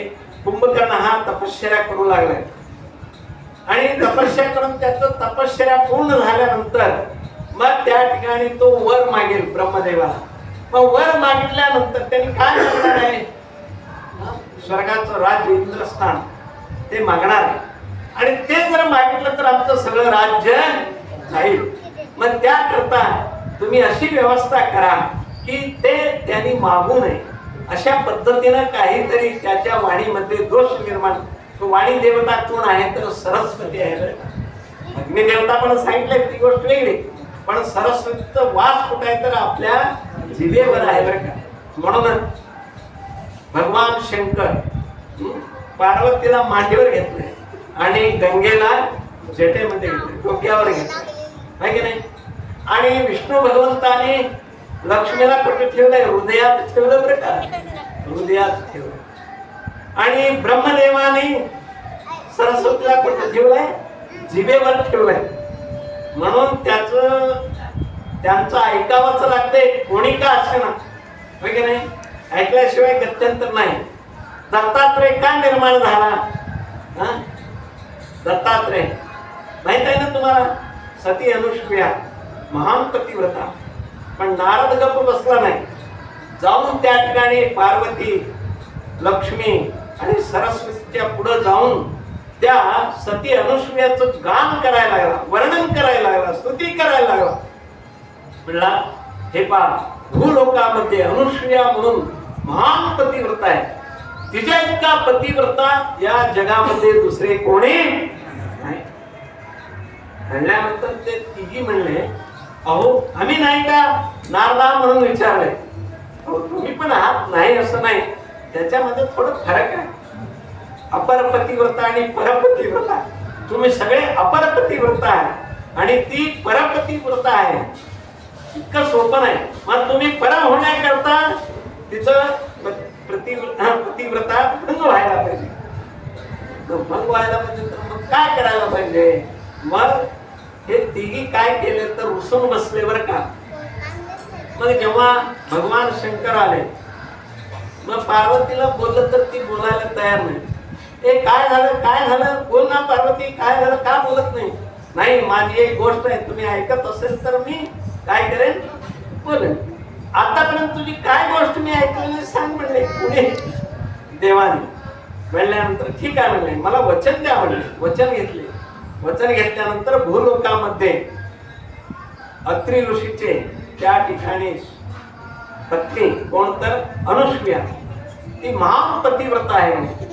कुंभकर्ण हा तपश्चर्या करू लागलाय आणि तपश्चर्या करून त्याचं तपश्चर्या पूर्ण झाल्यानंतर मग त्या ठिकाणी तो वर मागेल ब्रह्मदेवाला. मग वर मागितल्यानंतर त्यांनी काय मागणार आहे? स्वर्गाचं राज्य, इंद्रस्थान ते मागणार आहे. आणि ते जर मागितलं तर आमचं सगळं राज्य जाईल. मग त्याकरता तुम्ही अशी व्यवस्था करा की ते त्यांनी मागू नये. अशा पद्धतीनं काहीतरी त्याच्या वाणीमध्ये दोष निर्माण. तो वाणी देवता कोण आहे तर सरस्वती आहे. अग्निदेवता पण सांगितलंय ती गोष्ट वेगळी, पण सरस्वतीचं वास कुठे आहे तर आपल्या जिभेवर आहे. बरं का, म्हणून भगवान शंकर पार्वतीला मांडीवर घेतले आणि गंगेला जटेमध्ये घेतले, डोक्यावर घेतले, आहे की नाही? आणि विष्णू भगवंताने लक्ष्मीला कुठे ठेवलंय? हृदयात ठेवलं. बरं का, हृदयात ठेवलं. आणि ब्रह्मदेवाने सरस्वतीला कुठे ठेवलंय? जिभेवर ठेवलंय. म्हणून त्यांचं ऐकावंच लागतंय, कोणी का असे ना, होय की नाही? ऐकल्याशिवाय गत्यंतर नाही. दत्तात्रय का निर्माण झाला? दत्तात्रय माहित आहे ना तुम्हाला? सती अनुसूया महान पतिव्रता, पण नारद गप्प बसला नाही. जाऊन त्या ठिकाणी पार्वती, लक्ष्मी आणि सरस्वतीच्या पुढे जाऊन त्या सती अनुसूयाचं गान करायला लागला, वर्णन करायला लागला, स्तुती करायला लागला. म्हणला हे पा, भूलोकामध्ये अनुसूया म्हणून महान पतिव्रता आहे, तिच्या इतका पतिव्रता या जगामध्ये दुसरे कोणी नाही. म्हणल्यानंतर ते तिघी म्हणले, अहो आम्ही नाही का? नारदा म्हणून विचारले. अहो तुम्ही पण आहात? नाही असं नाही, त्याच्यामध्ये थोडं फरक आहे. अपरपतिव्रता आणि परपतिव्रता. तुम्ही सगळे अपरपतिव्रता आहे आणि ती परपतिव्रता आहे. इतकं सोपं नाही. मग तुम्ही पर होण्याकरता तिचं पतिव्रता भंग व्हायला पाहिजे. भंग व्हायला पाहिजे तर मग काय करायला पाहिजे? मग हे तिघी काय केले तर रुसून बसले. बरं का, मग जेव्हा भगवान शंकर आले, मग पार्वतीला बोललं तर ती बोलायला तयार नाही. ए काय झालं, काय झालं, बोल ना पार्वती, काय झालं, का बोलत नाही? नाही, माझी एक गोष्ट आहे, तुम्ही ऐकत असेल तर मी काय करेन, बोलेन. आतापर्यंत तुझी काय गोष्ट मी ऐकलेली सांग म्हणले. पुढे देवाने म्हणल्यानंतर ठीक आहे म्हणले, मला वचन द्या म्हणले. वचन घेतले. वचन घेतल्यानंतर भूलोकामध्ये अत्रि ऋषीचे त्या ठिकाणी पत्नी कोण तर अनुसूया, ती महान पतिव्रता आहे.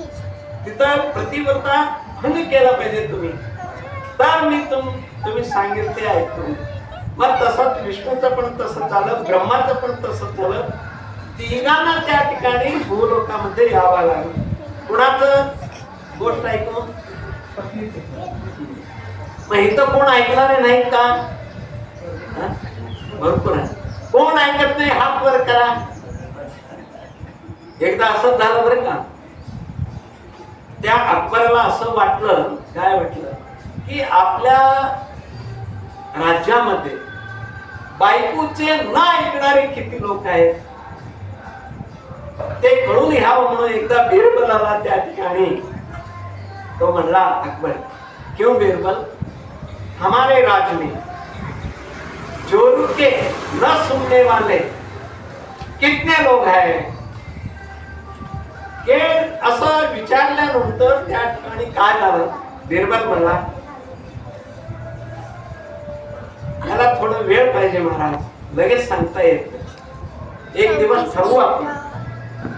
तिथं पतिव्रता भंग केला पाहिजे तुम्ही, तर मी तुम्ही सांगितले ते ऐकतो. मग तसंच विष्णूचं पण तसं झालं, ब्रह्माचं पण तसंच झालं. तिघांना त्या ठिकाणी भूलोकामध्ये यावं लागलं. कुणाचं गोष्ट ऐकून? मग इथं कोण ऐकणारे नाही का? भरपूर आहे. कोण ऐकत नाही हात वर करा. एकदा असंच झालं बरं का, त्या अकबराला असं वाटलं, काय वाटलं की आपल्या राज्यामध्ये बायकोचे न ऐकणारे किती लोक आहेत ते कळून घ्यावं म्हणून एकदा बिरबल आला त्या ठिकाणी. तो म्हणला, अकबर क्यों बिरबल, हमारे राज्य में जोरू के न सुनने वाले कितने लोग हैं? के असं विचारल्यानंतर त्या ठिकाणी काय झालं, बिरबल म्हणला, मला थोडं थोडं वेळ पाहिजे महाराज, लगेच सांगता येत नाही. एक दिवस ठरवू आपण,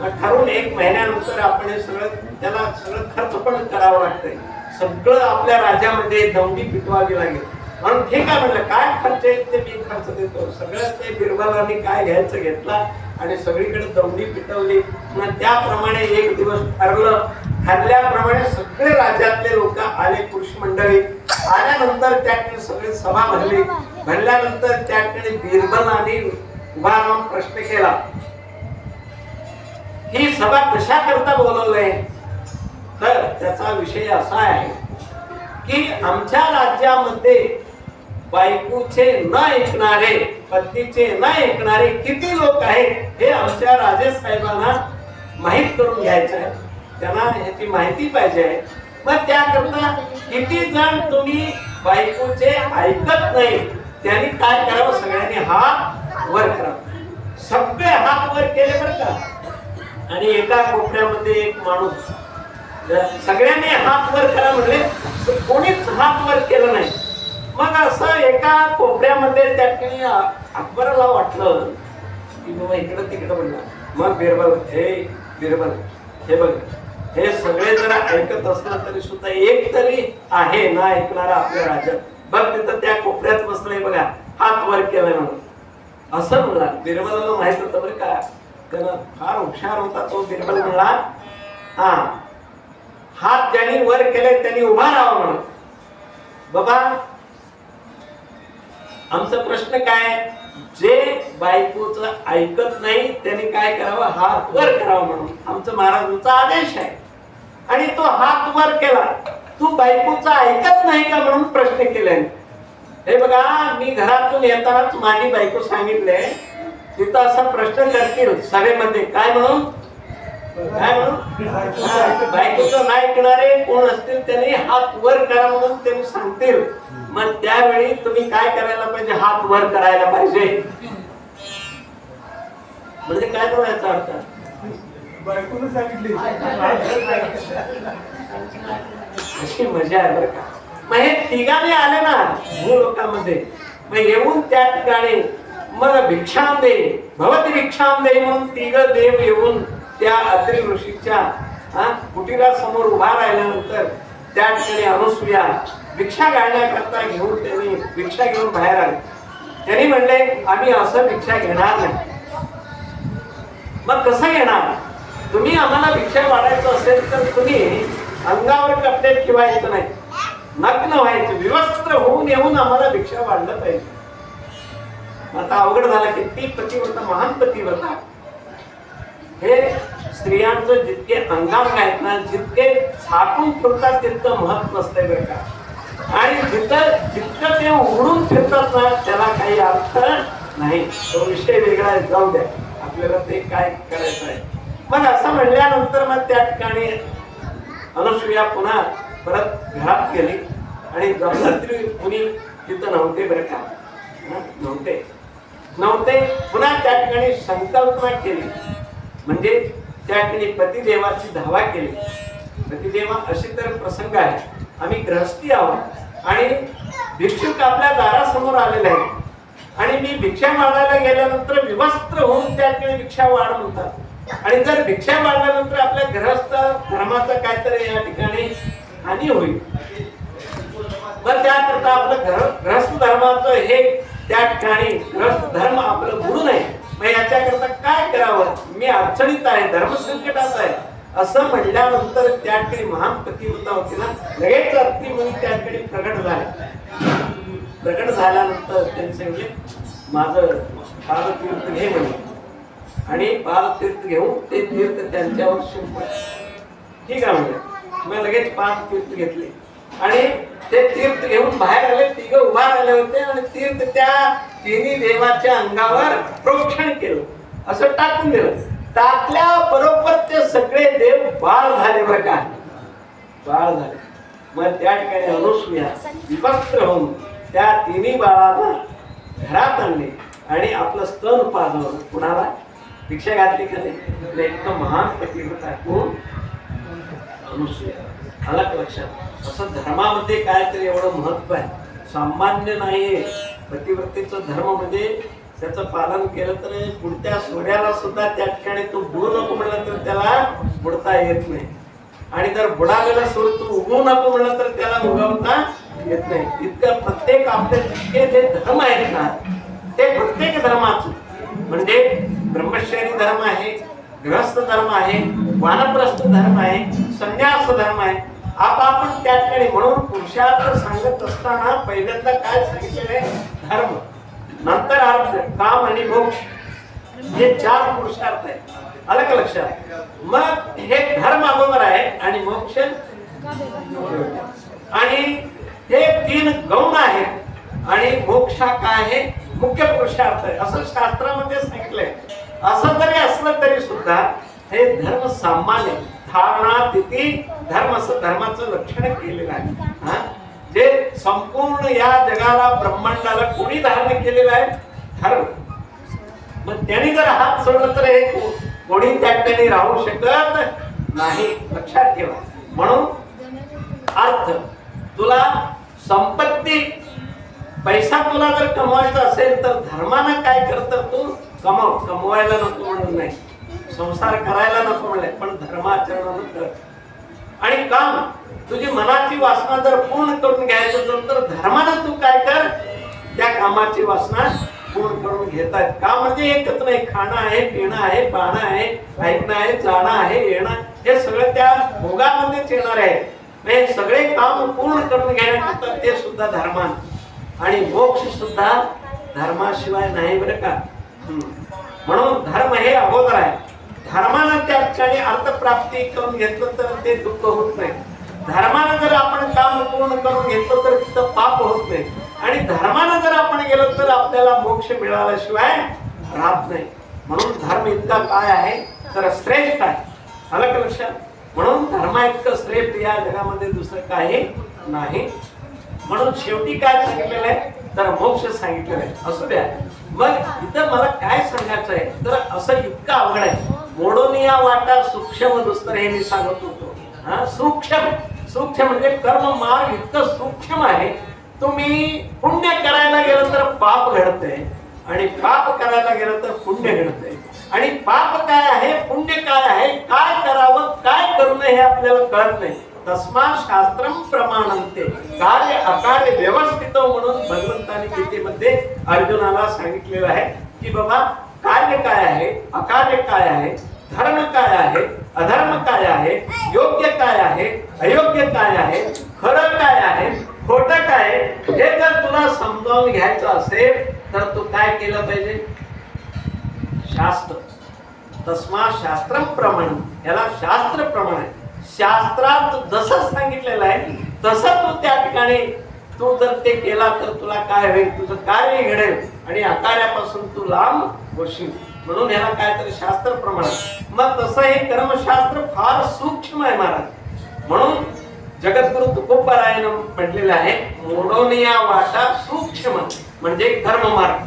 मग ठरवून 1 महिन्यानंतर आपण हे सगळं त्याला सगळं खर्च पण करावं लागतंय. सगळं आपल्या राज्यामध्ये दौंडी पिटवावी लागेल. म्हणून ठीक आहे म्हणलं, काय खर्च येत ते मी खर्च देतो. सगळं ते बिरबलांनी काय घ्यायचं घेतला आणि सगळीकडे दौंडी पिटवली. मग त्याप्रमाणे एक दिवस ठरलं. ठरल्याप्रमाणे सगळे राज्यातले लोक आले, पुरुष मंडळी आल्यानंतर त्या ठिकाणी सगळे सभा भरली. भरल्यानंतर त्या ठिकाणी बिरबलांनी उभा राहून प्रश्न केला, ही सभा कशा करता बोलवलंय? तर त्याचा विषय असा आहे की आमच्या राज्यामध्ये बायकोचे न ऐकणारे, पत्नीचे न ऐकणारे किती लोक आहेत हे आमच्या राजे साहेबांना माहित करून घ्यायचं आहे. त्यांना ह्याची माहिती पाहिजे आहे. मग त्याकरता किती जण तुम्ही बायकोचे ऐकत नाही, त्यांनी काय करावं? सगळ्यांनी हात वर करावं. सगळे हात वर केले बरं का. आणि एका कोपऱ्यामध्ये एक माणूस, सगळ्यांनी हात वर करा म्हणले, कोणीच हात वर केलं नाही. मग असं एका कोपऱ्यामध्ये त्या ठिकाणी अकबराला वाटलं की बाबा इकडं तिकडं म्हणलं. मग बिरबल, हे बिरबल, हे बघ, हे सगळे जरा ऐकत असलं तरी सुद्धा एक तरी आहे ना ऐकणारा आपल्या राज्यात. बघ तिथं त्या कोपऱ्यात बसलंय बघा, हात वर केलाय म्हणून. असं म्हणला. बिरबलाला माहित होतं बरं का, त्यानं फार हुशार होता तो बिरबल. म्हणला, हा, हात ज्यांनी वर केले त्यांनी उभा राहावं म्हणून. बाबा आमचा प्रश्न काय, जे बायकोचं ऐकत नाही त्यांनी काय करावं? हात वर करावं म्हणून आमचा महाराजांचा आदेश आहे. आणि तो हात वर केला. तू बायकोचं ऐकत नाही का म्हणून प्रश्न केले. हे बघा, मी घरातून येतानाच माझी बायको सांगितले, तिथं असा प्रश्न करतील सभेमध्ये, काय म्हणून? काय म्हणून? बायकोचं नाही ऐकणारे कोण असतील त्यांनी हात वर करा म्हणून त्यांनी सांगतील. मग त्यावेळी तुम्ही काय करायला पाहिजे? हात वर करायला पाहिजे. म्हणजे काय करायचा अर्थ? बायकोनं सांगितले. अशी मजा आहे बरं का. मग हे तिघाने आले ना मूळ लोकांमध्ये, मग येऊन त्या ठिकाणी मग भिक्षाम दे, भवती भिक्षाम दे म्हणून तिघ देव येऊन त्या अत्रि ऋषीच्या कुटीरासमोर उभा राहिल्यानंतर त्या ठिकाणी अनुसूया भिक्षा घालण्याकरता घेऊन त्यांनी भिक्षा घेऊन बाहेर आले. त्यांनी म्हणले, आम्ही असं भिक्षा घेणार नाही. मग कसं घेणार? तुम्ही आम्हाला भिक्षा वाढायचं असेल तर तुम्ही अंगावर कपडे ठेवायचं नाही, नग्न व्हायचं, विवस्त्र होऊन येऊन आम्हाला भिक्षा वाढलं पाहिजे. आता अवघड झाला. किती पतिव्रता, महान पतिव्रता. हे स्त्रियांचं जितके अंगांग आहेत ना, जितके झाकून ठेवतात तितकं महत्व नसतंय बरं का. आणि जितकं ते उघडून फिरतात ना त्याला काही अर्थ नाही. तो विषय वेगळा जाऊ द्या, आपल्याला ते काय करायचं आहे. मग असं म्हणल्यानंतर मग त्या ठिकाणी अनुसूया पुन्हा परत घरात गेली. आणि जमसत्री कुणी तिथं नव्हते बरं का, नव्हते. पुन्हा त्या ठिकाणी संकल्पना केली, म्हणजे त्या ठिकाणी पतिदेवाची धावा केली. पतिदेवा, अशी तर प्रसंग आहे, आम्ही गृहस्थी आहोत आणि भिक्षुक आपल्या दारासमोर आलेले आहेत आणि मी भिक्षा मागायला गेल्यानंतर विवस्त्र होऊन त्या ठिकाणी भिक्षा वाढ म्हणतात. आणि जर भिक्षा मागल्यानंतर आपल्या गृहस्थ धर्माचा काहीतरी या ठिकाणी हानी होईल. मग त्याकरता आपलं गृहस्थ धर्माचं हे त्या ठिकाणी गृहस्थ धर्म आपलं बुडू नये. मग याच्याकरता काय करावं? मी अडचणीत आहे, धर्मसंकटात आहे असं म्हणल्यानंतर त्या ठिकाणी महान पतिव्रता होती ना, लगेच अत्रि मुनी त्या ठिकाणी प्रकट झाले. प्रकट झाल्यानंतर त्यांनी सांगितले, माझं पादतीर्थ घे म्हणे. आणि पादतीर्थ घेऊन ते तीर्थ त्यांच्यावर शिंपले. ठीक आहे म्हणजे मग लगेच पादतीर्थ घेतले आणि ते तीर्थ घेऊन बाहेर आले. तिघ उभा राहिले होते आणि तीर्थ त्या तिन्ही देवाच्या अंगावर प्रोक्षण केलं, असं टाकून दिलं. टाकल्या बरोबर ते सगळे देव बाळ झाले बरं का, बाळ झाले. मग त्या ठिकाणी अनुसूया विवस्त्र होऊन त्या तिन्ही बाळांना घरात आणले आणि आपलं स्तन पाजवलं. कुणाला? भिक्षा घातली का नाही? इतकं महान पतिव्रता कोण? अनुसूया. आला लक्षात? असं धर्मामध्ये काहीतरी एवढं महत्व आहे, सामान्य नाहीये. पतिव्रतेचं धर्म म्हणजे त्याचं पालन केलं तर पुढच्या सूर्याला सुद्धा त्या ठिकाणी तू बुडू नको म्हणलं तर त्याला बुडता येत नाही, आणि जर बुडालेला सूर्य तू उगवू नको म्हणलं तर त्याला उगवता येत नाही. इतकं प्रत्येक आपले जितके जे धर्म आहेत ना ते प्रत्येक धर्माचं म्हणजे ब्रह्मचारी धर्म आहे, गृहस्थ धर्म आहे, वानप्रस्थ धर्म आहे, संन्यास धर्म आहे. आपण त्या ठिकाणी म्हणून पुरुषार्थ सांगत असताना पहिल्यांदा काय सांगितलेलं आहे? धर्म, नंतर अर्थ, काम आणि मोक्ष, हे 4 पुरुषार्थ आहेत. आलं का लक्षात? मग हे धर्म अगोदर आहे आणि मोक्ष, आणि हे 3 गौण आहेत आणि मोक्ष काय आहे? मुख्य पुरुषार्थ आहे असं शास्त्रामध्ये सांगितलंय. असं जरी असलं तरी सुद्धा हे धर्म सामान्य धारणा तिथी धर्म असं धर्माचं लक्षण केलेलं आहे. जे संपूर्ण या जगाला ब्रह्मांडाला कोणी धारण केलेलं आहे? धर्म. मग त्यांनी जर हात सोडलं तर हे कोणी त्या ठिकाणी राहू शकत नाही, लक्षात ठेवा. म्हणून अर्थ, तुला संपत्ती पैसा तुला जर कमवायचा असेल तर धर्मानं काय करतं? तू कमव, कमवायला नको म्हणून नाही, संसार करायला नको म्हणले, पण धर्माचरण कर. आणि काम, तुझी मनाची वासना जर पूर्ण करून घ्यायचं असेल तर धर्मानं तू काय कर? त्या कामाची वासना पूर्ण करून घेतात. काम म्हणजे एकच नाही, खाणं आहे, पिणं आहे, पाहणं आहे, ऐकणं आहे, जाणं आहे, येणं, हे सगळं त्या भोगामध्येच येणार आहे. हे सगळे काम पूर्ण करून घेण्याकरता ते सुद्धा धर्मान, आणि मोक्ष सुद्धा धर्माशिवाय नाही बरं का. म्हणून धर्म हे अगोदर आहे. धर्मानं त्या ठिकाणी अर्थप्राप्ती करून घेतलं तर ते दुःख होत नाही. धर्मानं जर आपण काम पूर्ण करून घेतलं तर तिथं पाप होत नाही, आणि धर्मानं जर आपण गेलो तर आपल्याला मोक्ष मिळाल्याशिवाय राहत नाही. म्हणून धर्म इतका काय आहे तर श्रेष्ठ आहे. आलं का लक्षात? म्हणून धर्मा इतकं श्रेष्ठ या जगामध्ये दुसरं काही नाही. म्हणून शेवटी काय सांगितलेलं आहे तर मोक्ष सांगितलेलं आहे. असू द्या. मग इथं मला काय सांगायचं आहे तर असं इतकं अवघड आहे. मोडोनिया वाटा सूक्ष्म दुस्तर हे मी सांगत होतो. सूक्ष्म, सूक्ष्म म्हणजे कर्म मार्ग इतकं सूक्ष्म आहे. तुम्ही पुण्य करायला गेलं तर पाप घडतंय, आणि पाप करायला गेलं तर पुण्य घडतंय. आणि पाप काय आहे, पुण्य काय आहे, काय करावं काय करू नये हे आपल्याला कळत नाही. तस्मात् शास्त्रम प्रमाणन्ते, कार्य अकार्य व्यवस्थित म्हणून भगवंताने गीतेमध्ये अर्जुनाला सांगितलेलं आहे की बाबा कार्य काय आहे, अकार्य काय आहे, धर्म काय आहे, अधर्म काय आहे, योग्य काय आहे, अयोग्य काय आहे, खरं काय आहे, खोटं काय आहे, हे जर तुला समजावून घ्यायचं असेल तर तू काय केलं पाहिजे? शास्त्र. तस्मात् शास्त्रम प्रमाण, याला शास्त्र प्रमाण आहे. शास्त्रात जसं सांगितलेलं आहे तसं तू त्या ठिकाणी तू जर ते केला तर तुला काय होईल? तुझं कार्य घडेल आणि अकार्यापासून तू लांब होशील. म्हणून याला काय तर शास्त्र प्रमाण. मग तसं हे कर्मशास्त्र फार सूक्ष्म आहे महाराज. म्हणून जगद्गुरु तुकोबारायानं म्हटलेलं आहे मोडोनिया वाटा सूक्ष्म म्हणजे कर्म मार्ग,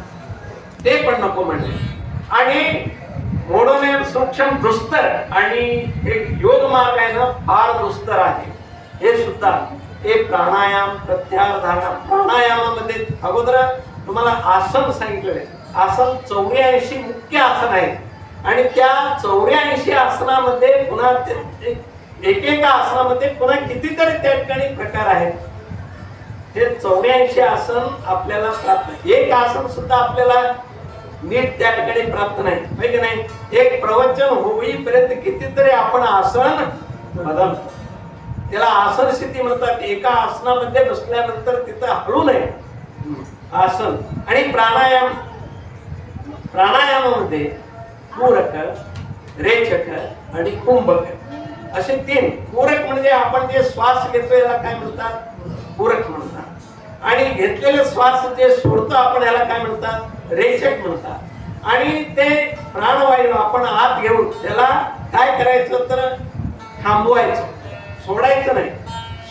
ते पण नको म्हणले. आणि मोडोनिया सूक्ष्म दुस्तर, आणि एक योग मार्ग आहे ना फार दुस्तर आहे. हे सुद्धा हे प्राणायाम, प्रत्याहार धारणा. प्राणायामामध्ये अगोदर तुम्हाला आसन सांगितलेलं आहे. आसन 84 मुख्य आसन आहे, आणि त्या 84 आसनामध्ये पुन्हा एकेका आसनामध्ये पुन्हा कितीतरी त्या ठिकाणी प्रकार आहेत. हे 84 आसन आपल्याला प्राप्त, एक आसन सुद्धा आपल्याला नीट त्या ठिकाणी प्राप्त नाही, माहिती नाही. एक प्रवचन होईपर्यंत कितीतरी आपण आसन बदलतो, त्याला आसन स्थिती म्हणतात. एका आसनामध्ये बसल्यानंतर तिथं हलू नये आसन. आणि प्राणायाम, प्राणायामामध्ये पूरक, रेचक आणि कुंभक असे 3. पूरक म्हणजे आपण जे श्वास घेतो याला काय म्हणतात? पूरक म्हणतात. आणि घेतलेले श्वास जे सोडतो आपण याला काय म्हणतात? रेचक म्हणतात. आणि ते प्राणवायू आपण आत घेऊन त्याला काय करायचं तर थांबवायचं, सोडायचं नाही.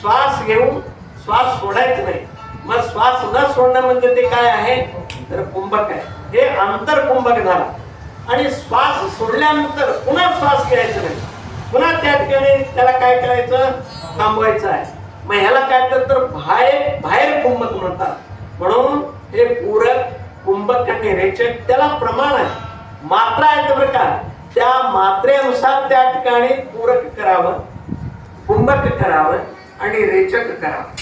श्वास घेऊन श्वास सोडायचं नाही. मग श्वास न सोडणं म्हणजे ते काय आहे तर कुंभक आहे. हे आंतरकुंभक झाला. आणि श्वास सोडल्यानंतर पुन्हा श्वास घ्यायचा नाही, पुन्हा त्या ठिकाणी त्याला काय करायचं? थांबवायचं आहे. मग ह्याला काय तर बाहेर कुंभक म्हणतात. म्हणून हे पूरक, आणि रेचक त्याला प्रमाण आहे, मात्रा आहेत बरं का. त्या मात्रेनुसार त्या ठिकाणी पूरक करावं, कुंभक करावं आणि रेचक करावं.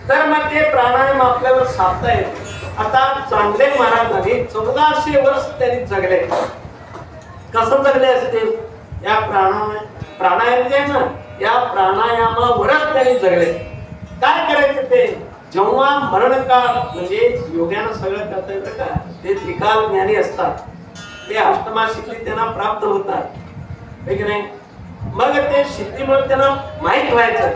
तर मग ते प्राणायाम आपल्याला साधता येते. आता चांगले महाराजांनी 1400 वर्ष त्यांनी जगले. कसं जगले असतील? या प्राणायाम जे आहे ना, या प्राणायामावरच त्यांनी जगले. काय करायचं ते? जेव्हा मरणकाळ म्हणजे योग्यानं सगळं करता येतं का, ते त्रिकाल ज्ञानी असतात, ते अष्टमा सिद्धी त्यांना प्राप्त होतात, है की नाही? मग ते सिद्धीमुळे त्यांना माहीत व्हायचं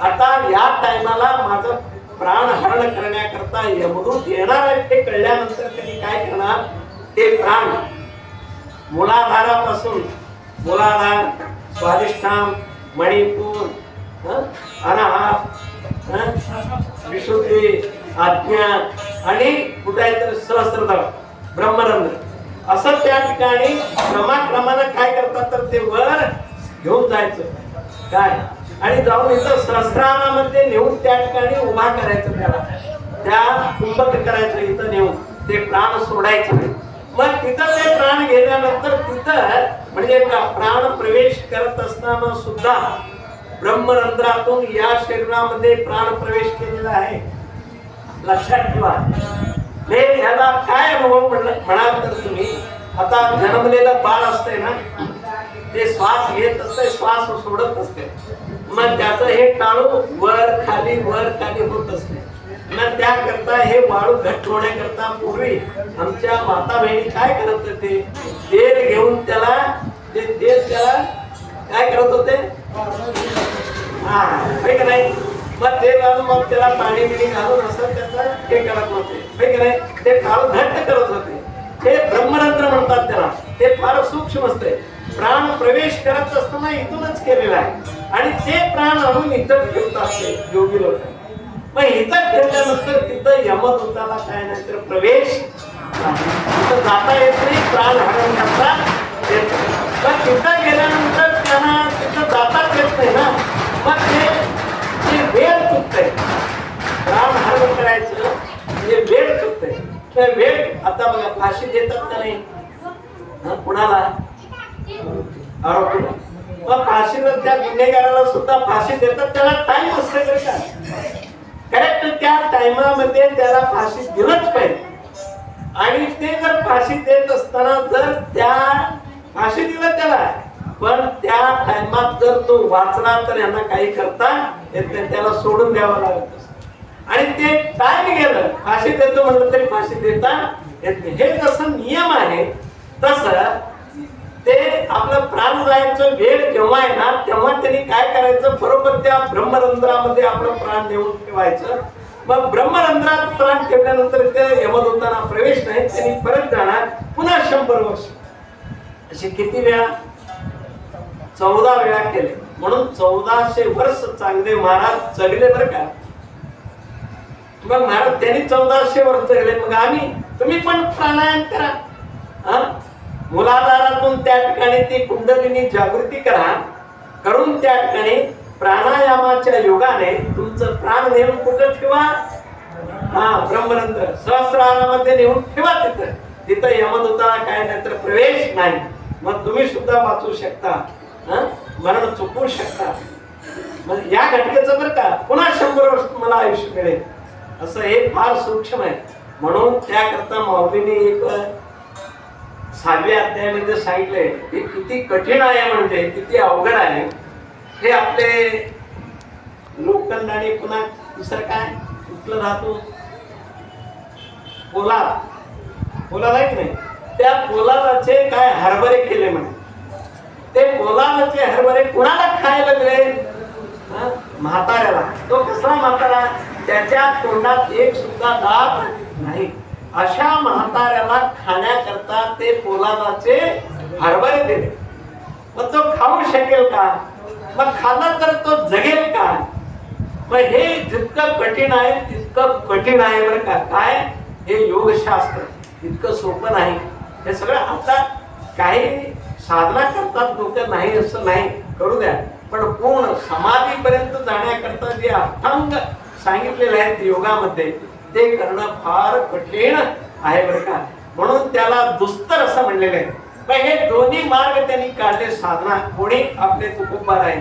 आता या टायमाला माझं प्राण हरण करण्याकरता यमदूत येणार आहे. ते कळल्यानंतर त्यांनी काय करणार? ते प्राण मूलाधारापासून, मूलाधार, स्वादिष्ठान, मणिपूर, अनाहत, विशुद्धी, आज्ञा आणि कुठे तर सहस्त्रदळ, ब्रह्मरंध्र असं त्या ठिकाणी क्रमाक्रमानं काय करतात तर ते वर घेऊन जायचं काय आणि जाऊन इथं सहस्रामध्ये नेऊन त्या ठिकाणी उभा करायचं, त्या कुंभक करायचं, इथं नेऊन ते प्राण सोडायचं. मग तिथं ते प्राण गेल्यानंतर तिथं म्हणजे प्राण प्रवेश करत असताना सुद्धा ब्रह्मरंध्रातून या शरीरामध्ये प्राण प्रवेश केलेला आहे. लक्षात ठेवा. हे याला काय अनुभव म्हणाल तर तुम्ही आता जन्मलेलं बाळ असते ना, ते श्वास घेत असते, श्वास सोडत असते, मग त्याचं हे टाळू वर खाली होत असते. मग त्याकरता हे वाळू घट्ट होण्याकरता पूर्वी आमच्या माता बहिणी काय करत होते? तेल घेऊन त्याला काय करत होते? का नाही? मग ते घालून मग त्याला पाणी बिणी घालून असं त्याचं हे करत होते, की नाही? ते टाळू घट्ट करत होते. हे ब्रह्मरंध्र म्हणतात त्याला. ते फार सूक्ष्म असते. प्राण प्रवेश करत असताना इथूनच केलेला आहे आणि ते प्राण आणून इथं ठेवतात ते योगी लोक. मग इथं ठेवल्यानंतर तिथं यमदूताला काय नाही तर प्रवेश तिथं जाता येत नाही, प्राण हरण करता येत नाही. पण तिथं गेल्यानंतर त्यांना तिथं जाताच येत नाही ना, मग ते वेळ चुकतंय. प्राण हरण करायचं म्हणजे वेळ चुकतंय. तर वेळ आता बघा फाशी देतात का नाही कुणाला? आरोपीला. मग फाशीला त्या गुन्हेगाराला सुद्धा फाशी देतात. त्याला टाइम असते का? करेक्ट त्या टाइमामध्ये त्याला फाशी दिलंच पाहिजे. आणि ते जर फाशी देत असताना जर त्या फाशी दिलं त्याला, पण त्या टाइमात जर तो वाचला तर यांना काही करता येत नाही, त्याला सोडून द्यावं लागत असतं. आणि ते टाइम गेलं, फाशी देतो म्हणलं तरी फाशी देता येत नाही. हे जसं नियम आहे तसं ते आपलं प्राण जायचं वेळ जेव्हा येणार तेव्हा त्यांनी काय करायचं? बरोबर त्या ब्रह्मरंध्रामध्ये आपलं प्राण नेऊन ठेवायचं. मग ब्रह्मरंध्रात प्राण ठेवल्यानंतर ते यमदूतांना प्रवेश नाही, त्यांनी परत जाणार पुन्हा 100 वर्ष. असे किती वेळा? 14 वेळा केले. म्हणून 1400 वर्ष चांगले महाराज जगले बरं का. मग महाराज त्यांनी 1400 वर्ष जगले. मग तुम्ही पण प्राणायाम करा. मूलाधारातून त्या ठिकाणी ती कुंडलिनी जागृती करून त्या ठिकाणी प्राणायामाच्या योगाने तुमचं प्राण नेऊन कुठं ठेवा? ब्रह्मरंध्र सहस्रारामध्ये नेऊन ठेवा. तिथं यमदूताला काय नाही तर प्रवेश नाही. मग तुम्ही सुद्धा वाचू शकता, मरण चुकवू शकता. मग या घटनेचं बरं का पुन्हा 100 वर्ष तुम्हाला आयुष्य मिळेल. असं हे फार सूक्ष्म आहे. म्हणून त्याकरता माऊलीने एक 6व्या अध्यायामध्ये सांगितलंय की किती कठीण आहे, म्हणजे किती अवघड आहे. हे आपले लोखंड आणि पुन्हा दुसरं काय कुठलं धातू? पोलाद आहे की नाही? त्या पोलादाचे काय हरभरे केले म्हणे. ते पोलादाचे हरभरे कुणाला खायला दिले? म्हाताऱ्याला. तो कसला म्हातारा? त्याच्या तोंडात एक सुद्धा दात नाही. अशा म्हाताऱ्याला खाण्याकरता ते पोलादाचे हरभरे दिले. मग तो खाऊ शकेल का? मग खाल्ला तर तो जगेल का? मग हे जितकं कठीण आहे तितकं कठीण आहे बरं का. काय हे योगशास्त्र इतकं सोपं नाही. हे सगळं आता काही साधना करतात लोक, नाही असं नाही, करू द्या. पण पूर्ण समाधीपर्यंत जाण्याकरता जे अष्टांग सांगितलेले आहेत योगामध्ये ते करणं फार कठीण आहे बरं का. म्हणून त्याला दुस्तर असं म्हणलेलं आहे. पण हे दोन्ही मार्ग त्यांनी काढले साधना. कोणी आपले तुकोबा आहे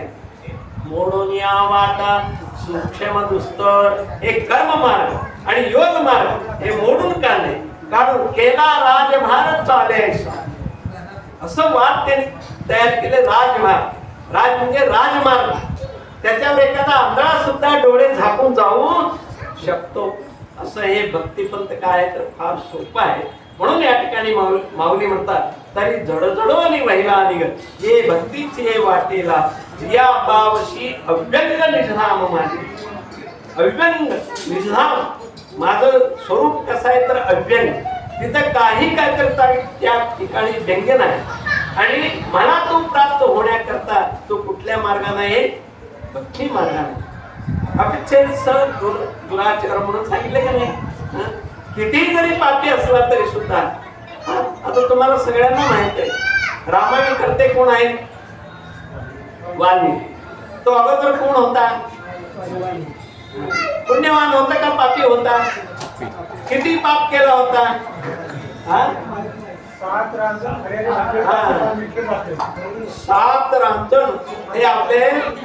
मोडून या वाटा सूक्ष्म दुस्तर हे कर्म मार्ग आणि योग मार्ग हे मोडून काढले. काढून केला राजभार चाले असं वाद त्यांनी तयार केले. राजमार्ग, राज म्हणजे राजमार्ग. त्याच्यावर एखादा आंधळा सुद्धा डोळे झाकून जाऊ शकतो. असं हे भक्तिपंथ काय तर फार सोपं आहे. म्हणून या ठिकाणी माऊली म्हणतात तरी जडजडोनी वहिला निघत ये भक्तीचे वाटेला या पावशी अव्यंग निजधाम माझे. अव्यंग निजधाम माझं स्वरूप कसं आहे तर अव्यंग. तिथं काही काय करता त्या ठिकाणी व्यंग्य नाही. आणि मला तो प्राप्त होण्याकरता तो कुठल्या मार्गाने आहे? भक्ती मार्गाने. अपेक्षेत दुराचार म्हणून सांगितले का नाही? कितीही जरी पापी असला तरी सुद्धा आता तुम्हाला सगळ्यांना माहित आहे रामायण करते कोण आहेत? वाल्मिकी. तो अगोदर कोण होता? पुण्यवान होता का पापी होता? किती पाप केला होता? 7 रांजण हे आपले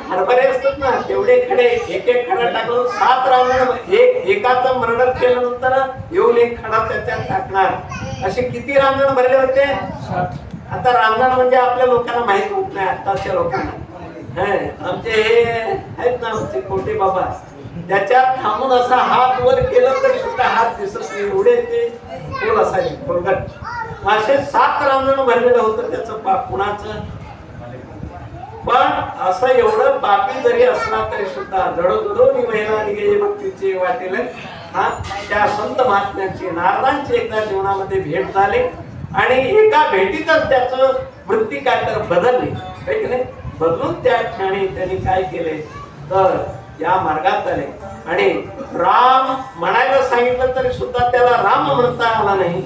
हरभरे असतात ना तेवढे खडे एक एक खडा टाकून 7 रांजण एकाचं मर्डर केल्यानंतर येऊन एक खडा त्याच्यात टाकणार. असे किती रांजण भरले होते? आता रांजण म्हणजे आपल्या लोकांना माहित होत नाही आताच्या लोकांना. आमचे हे आहेत ना आमचे कोटे बाबा त्याच्यात थांबून असा हात वर केलं तरी सुद्धा हात दिसत नाही एवढे ते फुल असायचे खोलगट. असे 7 रांजण भरलेलं होतं त्याचं पाप कुणाचं. पण असं एवढं पापी जरी असला तरी सुद्धा जडोजडोनी महिला निघे भक्तीचे वाटेल. त्या संत महात्म्यांची नारदांची एकदा जीवनामध्ये भेट झाली आणि एका भेटीतच त्याचं वृत्ती काय तर बदलली की नाही. बदलून त्या ठिकाणी त्यांनी काय केले तर या मार्गात आले. आणि राम म्हणायला सांगितलं तरी सुद्धा त्याला राम म्हणता आला नाही.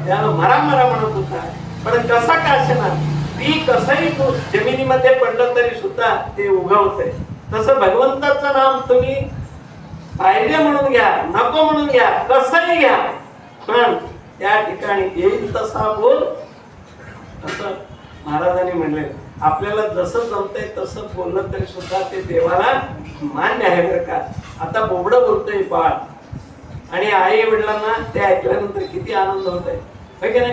त्याला मरा मरा म्हणत होता. पण कसा का असेना ती कसंही जमिनीमध्ये पडलं तरी सुद्धा ते उगवतंय. तसं भगवंताचं नाम तुम्ही पाहिजे म्हणून घ्या नको म्हणून घ्या कसंही घ्या पण त्या ठिकाणी येईल तसा बोल असं महाराजांनी म्हणले. आपल्याला जसं जमतंय तसं बोललं तरी सुद्धा ते देवाला मान्य आहे बरं का. आता बोबडं बोलतोय बाळ आणि आई वडिलांना ते ऐकल्यानंतर किती आनंद होतोय की नाही.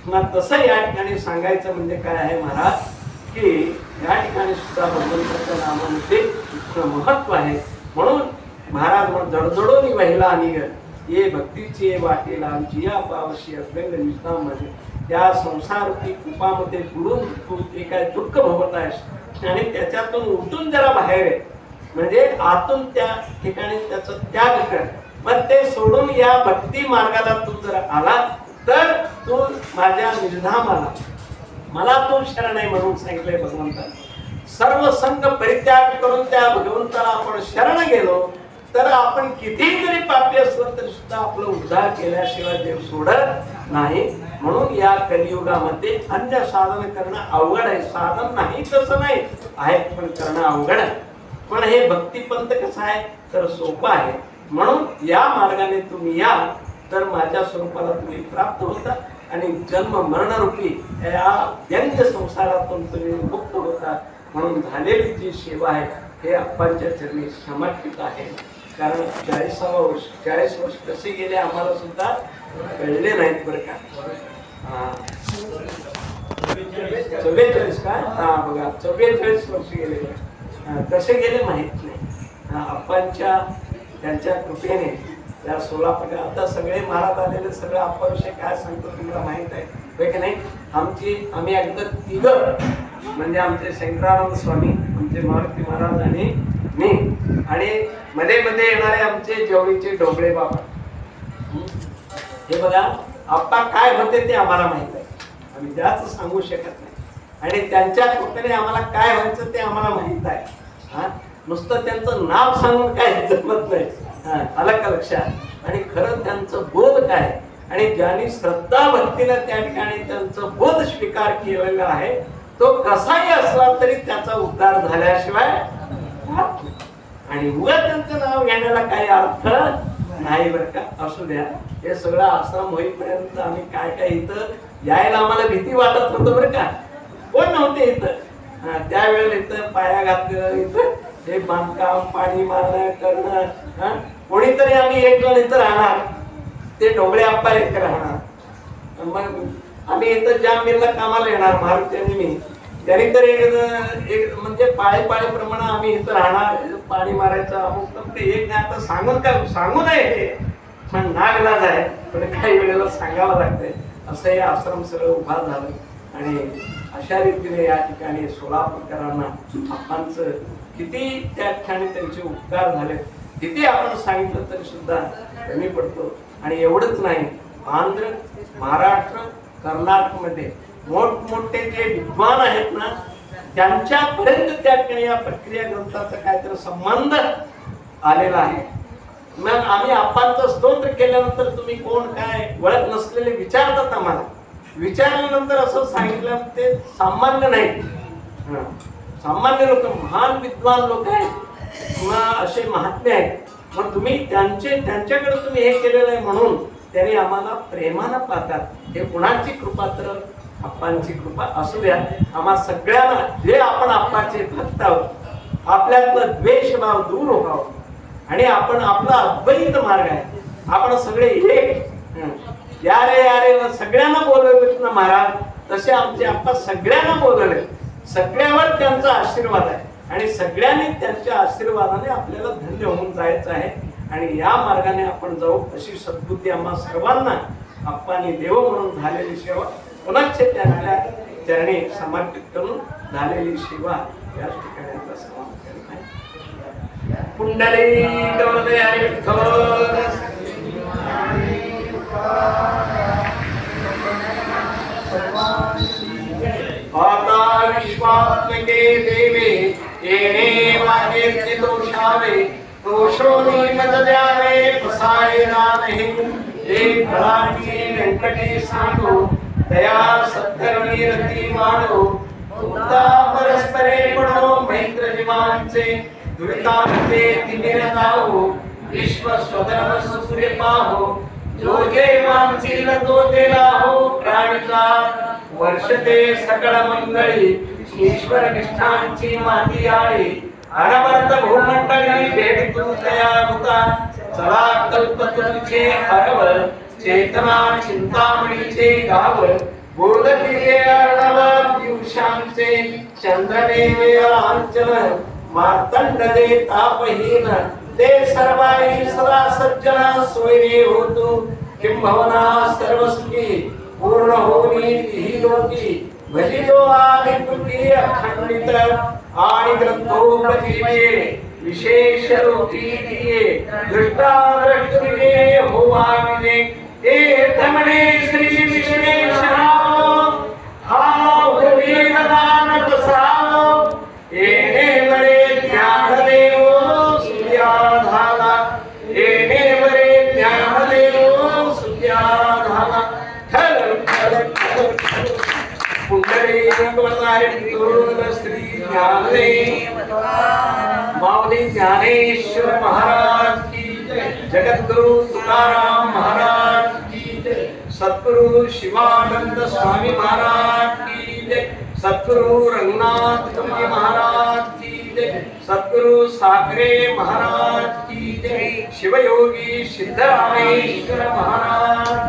मग तसं या ठिकाणी सांगायचं म्हणजे काय आहे महाराज की या ठिकाणी सुद्धा भगवंताच्या नामामध्ये इतकं महत्व आहे. म्हणून महाराज जडजडोनी वहिला निघत ये भक्तीची वाटेला आमची या पावशी अभ्यंग निष्ठामध्ये त्या संसारूपी कुपामध्ये बुडून तू ते काय दुःख भोगत आहेस आणि त्याच्यातून उठून जरा बाहेर आहे म्हणजे आतून त्या ठिकाणी त्याचा त्याग कर. पण ते सोडून या भक्ती मार्गाला तू जर आला तर तू माझ्या निर्धामाला मला तू शरण आहे म्हणून सांगितलंय भगवंताने. सर्व संघ परित्याग करून त्या भगवंताला आपण शरण गेलो तर आपण कितीही जरी पापी असलं तरी सुद्धा आपलं उद्धार केल्याशिवाय देव सोडत नाही. म्हणून या कलियुगामध्ये अन्य साधन करणं अवघड आहे. साधन नाही तसं नाही आहे पण करणं अवघड आहे. पण हे भक्तिपंथ कसं आहे तर सोपं आहे. म्हणून या मार्गाने तुम्ही या तर माझ्या स्वरूपाला तुम्ही प्राप्त होता आणि जन्म मरणरूपी या व्यंग संसारातून तुम्ही मुक्त होता. म्हणून झालेली जी सेवा आहे हे अप्पांच्या चरणी समर्पित आहे. कारण 40 वर्ष कसे गेले आम्हाला सुद्धा कळले नाहीत बरं का. 44 का बघा 44 वर्ष गेले कसे गेले माहित नाही. अप्पांच्या त्यांच्या कृपेने त्या 16 प्रकार आता सगळे महाराज आलेले सगळं अप्पाविषयी काय सांगतो तुम्हाला माहित आहे की नाही. आम्ही अगदी तिघं म्हणजे आमचे शंकरानंद स्वामी आमचे मारुती महाराज आणि मी आणि मध्ये मध्ये येणारे आमचे जेवळीचे डोबळे बाबा. हे बघा आप्पा काय होते ते आम्हाला माहित आहे. आम्ही जास्त सांगू शकत नाही आणि त्यांच्या कृपेने आम्हाला काय व्हायचं ते आम्हाला माहित आहे. नुसतं त्यांचं नाव सांगून काय जमत नाही. आलं का लक्षात. आणि खरं त्यांचं बोध काय आणि ज्यांनी श्रद्धा भक्तीनं त्या ठिकाणी त्यांचं बोध स्वीकार केलेला आहे तो कसाही असला तरी त्याचा उद्धार झाल्याशिवाय आणि उगाच त्यांचं नाव घेण्याला काही अर्थ नाही बरं का, असू द्या. हे सगळं आश्रम होईपर्यंत आम्ही काय काय इथं यायला आम्हाला भीती वाटत होतं बरं का. कोण नव्हते इथं. त्यावेळेला इथं पाया घातलेलं, इथं हे बांधकाम, पाणी मारणं करणं. कोणीतरी आम्ही एक जण इथं राहणार, ते ढोबळे आप्पा इथे राहणार. मग आम्ही इथं जाम मिलला कामाला येणार, मारुती आणि मी. त्यांनी तर एक म्हणजे पाळीप्रमाणे आम्ही इथं राहणार, पाणी मारायचं अमुक ते एक नाही. आता सांगून काय सांगू नये हे, पण नागलाज आहे, पण काही वेळेला सांगावं लागतंय. असं हे आश्रम सगळं उभा झालं. आणि अशा रीतीने या ठिकाणी सोलापूरकरांना आपणचं किती त्या ठिकाणी त्यांचे उपकार झाले, किती आपण सांगितलं तरी सुद्धा कमी पडतो. आणि एवढंच नाही, आंध्र, महाराष्ट्र, कर्नाटकमध्ये मोठमोठे जे विद्वान आहेत ना, त्यांच्यापर्यंत त्या ठिकाणी या प्रक्रिया ग्रंथाचा काहीतरी संबंध आलेला आहे. मग आम्ही आपांचं स्तोत्र केल्यानंतर तुम्ही कोण काय ओळख नसलेले विचारतात आम्हाला. विचारल्यानंतर असं सांगितलं ते सामान्य नाही, सामान्य लोक, महान विद्वान लोक आहेत किंवा असे महात्मे आहेत. मग तुम्ही त्यांच्याकडे तुम्ही हे केलेलं आहे म्हणून त्यांनी आम्हाला प्रेमानं पाहतात. हे कुणाची कृपा तर आप्पांची कृपा असू द्या. आम्हा सगळ्यांना जे आपण आप्पाचे भक्त आहोत, आपल्यातलं द्वेषभाव दूर व्हावं आणि आपण आपला अद्वैत मार्ग आहे, आपण सगळे एक. यारे यारे सगळ्यांना बोलवले ना महाराज, तसे आमचे आप्पा सगळ्यांना बोलवले. सगळ्यावर त्यांचा आशीर्वाद आहे आणि सगळ्यांनी त्यांच्या आशीर्वादाने आपल्याला धन्य होऊन जायचं आहे. आणि या मार्गाने आपण जाऊ अशी सद्बुद्धी आम्हा सर्वांना आप्पांनी देव म्हणून झालेली सेवा, पुनश्च त्यांच्या चरणी समर्पित करून झालेली सेवा या ठिकाणी आता समाप्त करीत आहे. पुंडलिक वरदे विठ्ठल. आता विश्वात्मके देवे येणे वाजेचे दोषावे, दोषोनी मज द्यावे फसायला नाही. एक फळाची व्यंकटी सांगो, दया सत्कर्मी रती मानो. मुक्ता परस्परे पडो मैत्र जीवांचे, दुरितांचे तिमिर जाओ. विश्व स्वधर्म सूर्य पाहो, जो जे मानसील तो ते लाहो. प्राणिका वर्षते सकळ मंगळी, ईश्वर निष्ठांची माती आळी. अनवर्त भूमंडळी भेट तू तया होता. चला कल्प तुझे हरव, चेतना चिंतामणीचे गाव. बोधकिले अर्णव दिवसांचे, चंद्रदेवे लांछन. मार्तंड दे तापहीन, ते सर्वाई सदा सज्जन. सोयरे होतो किंभवना सर्वसुखी, पूर्ण होनी ही लोकी. भजितो आदिपुटी अखंडित, आणि ग्रंथोपजीवे विशेष रूपी दिये. दृष्टा दृष्टिये होवा विने, तीर्थमणे श्री विश्वेश्वराव. हा होई दान प्रसाद, येणे वरे ज्ञानदेव सूर्याधाला. येणे वरे ज्ञानदेव सूर्याधाला. पुंडलिक वरदाय विठ्ठल श्री ज्ञानदेव माऊली ज्ञानेश्वर महाराज की जय. जगद्गुरु तुकाराम महाराज की जय. सद्गुरु शिवानंद स्वामी महाराज की जय. सद्गुरु रंगनाथ तुमजी महाराज की जय. सद्गुरु साखरे महाराज की जय. शिवयोगी सिद्धरामेश्वर महाराज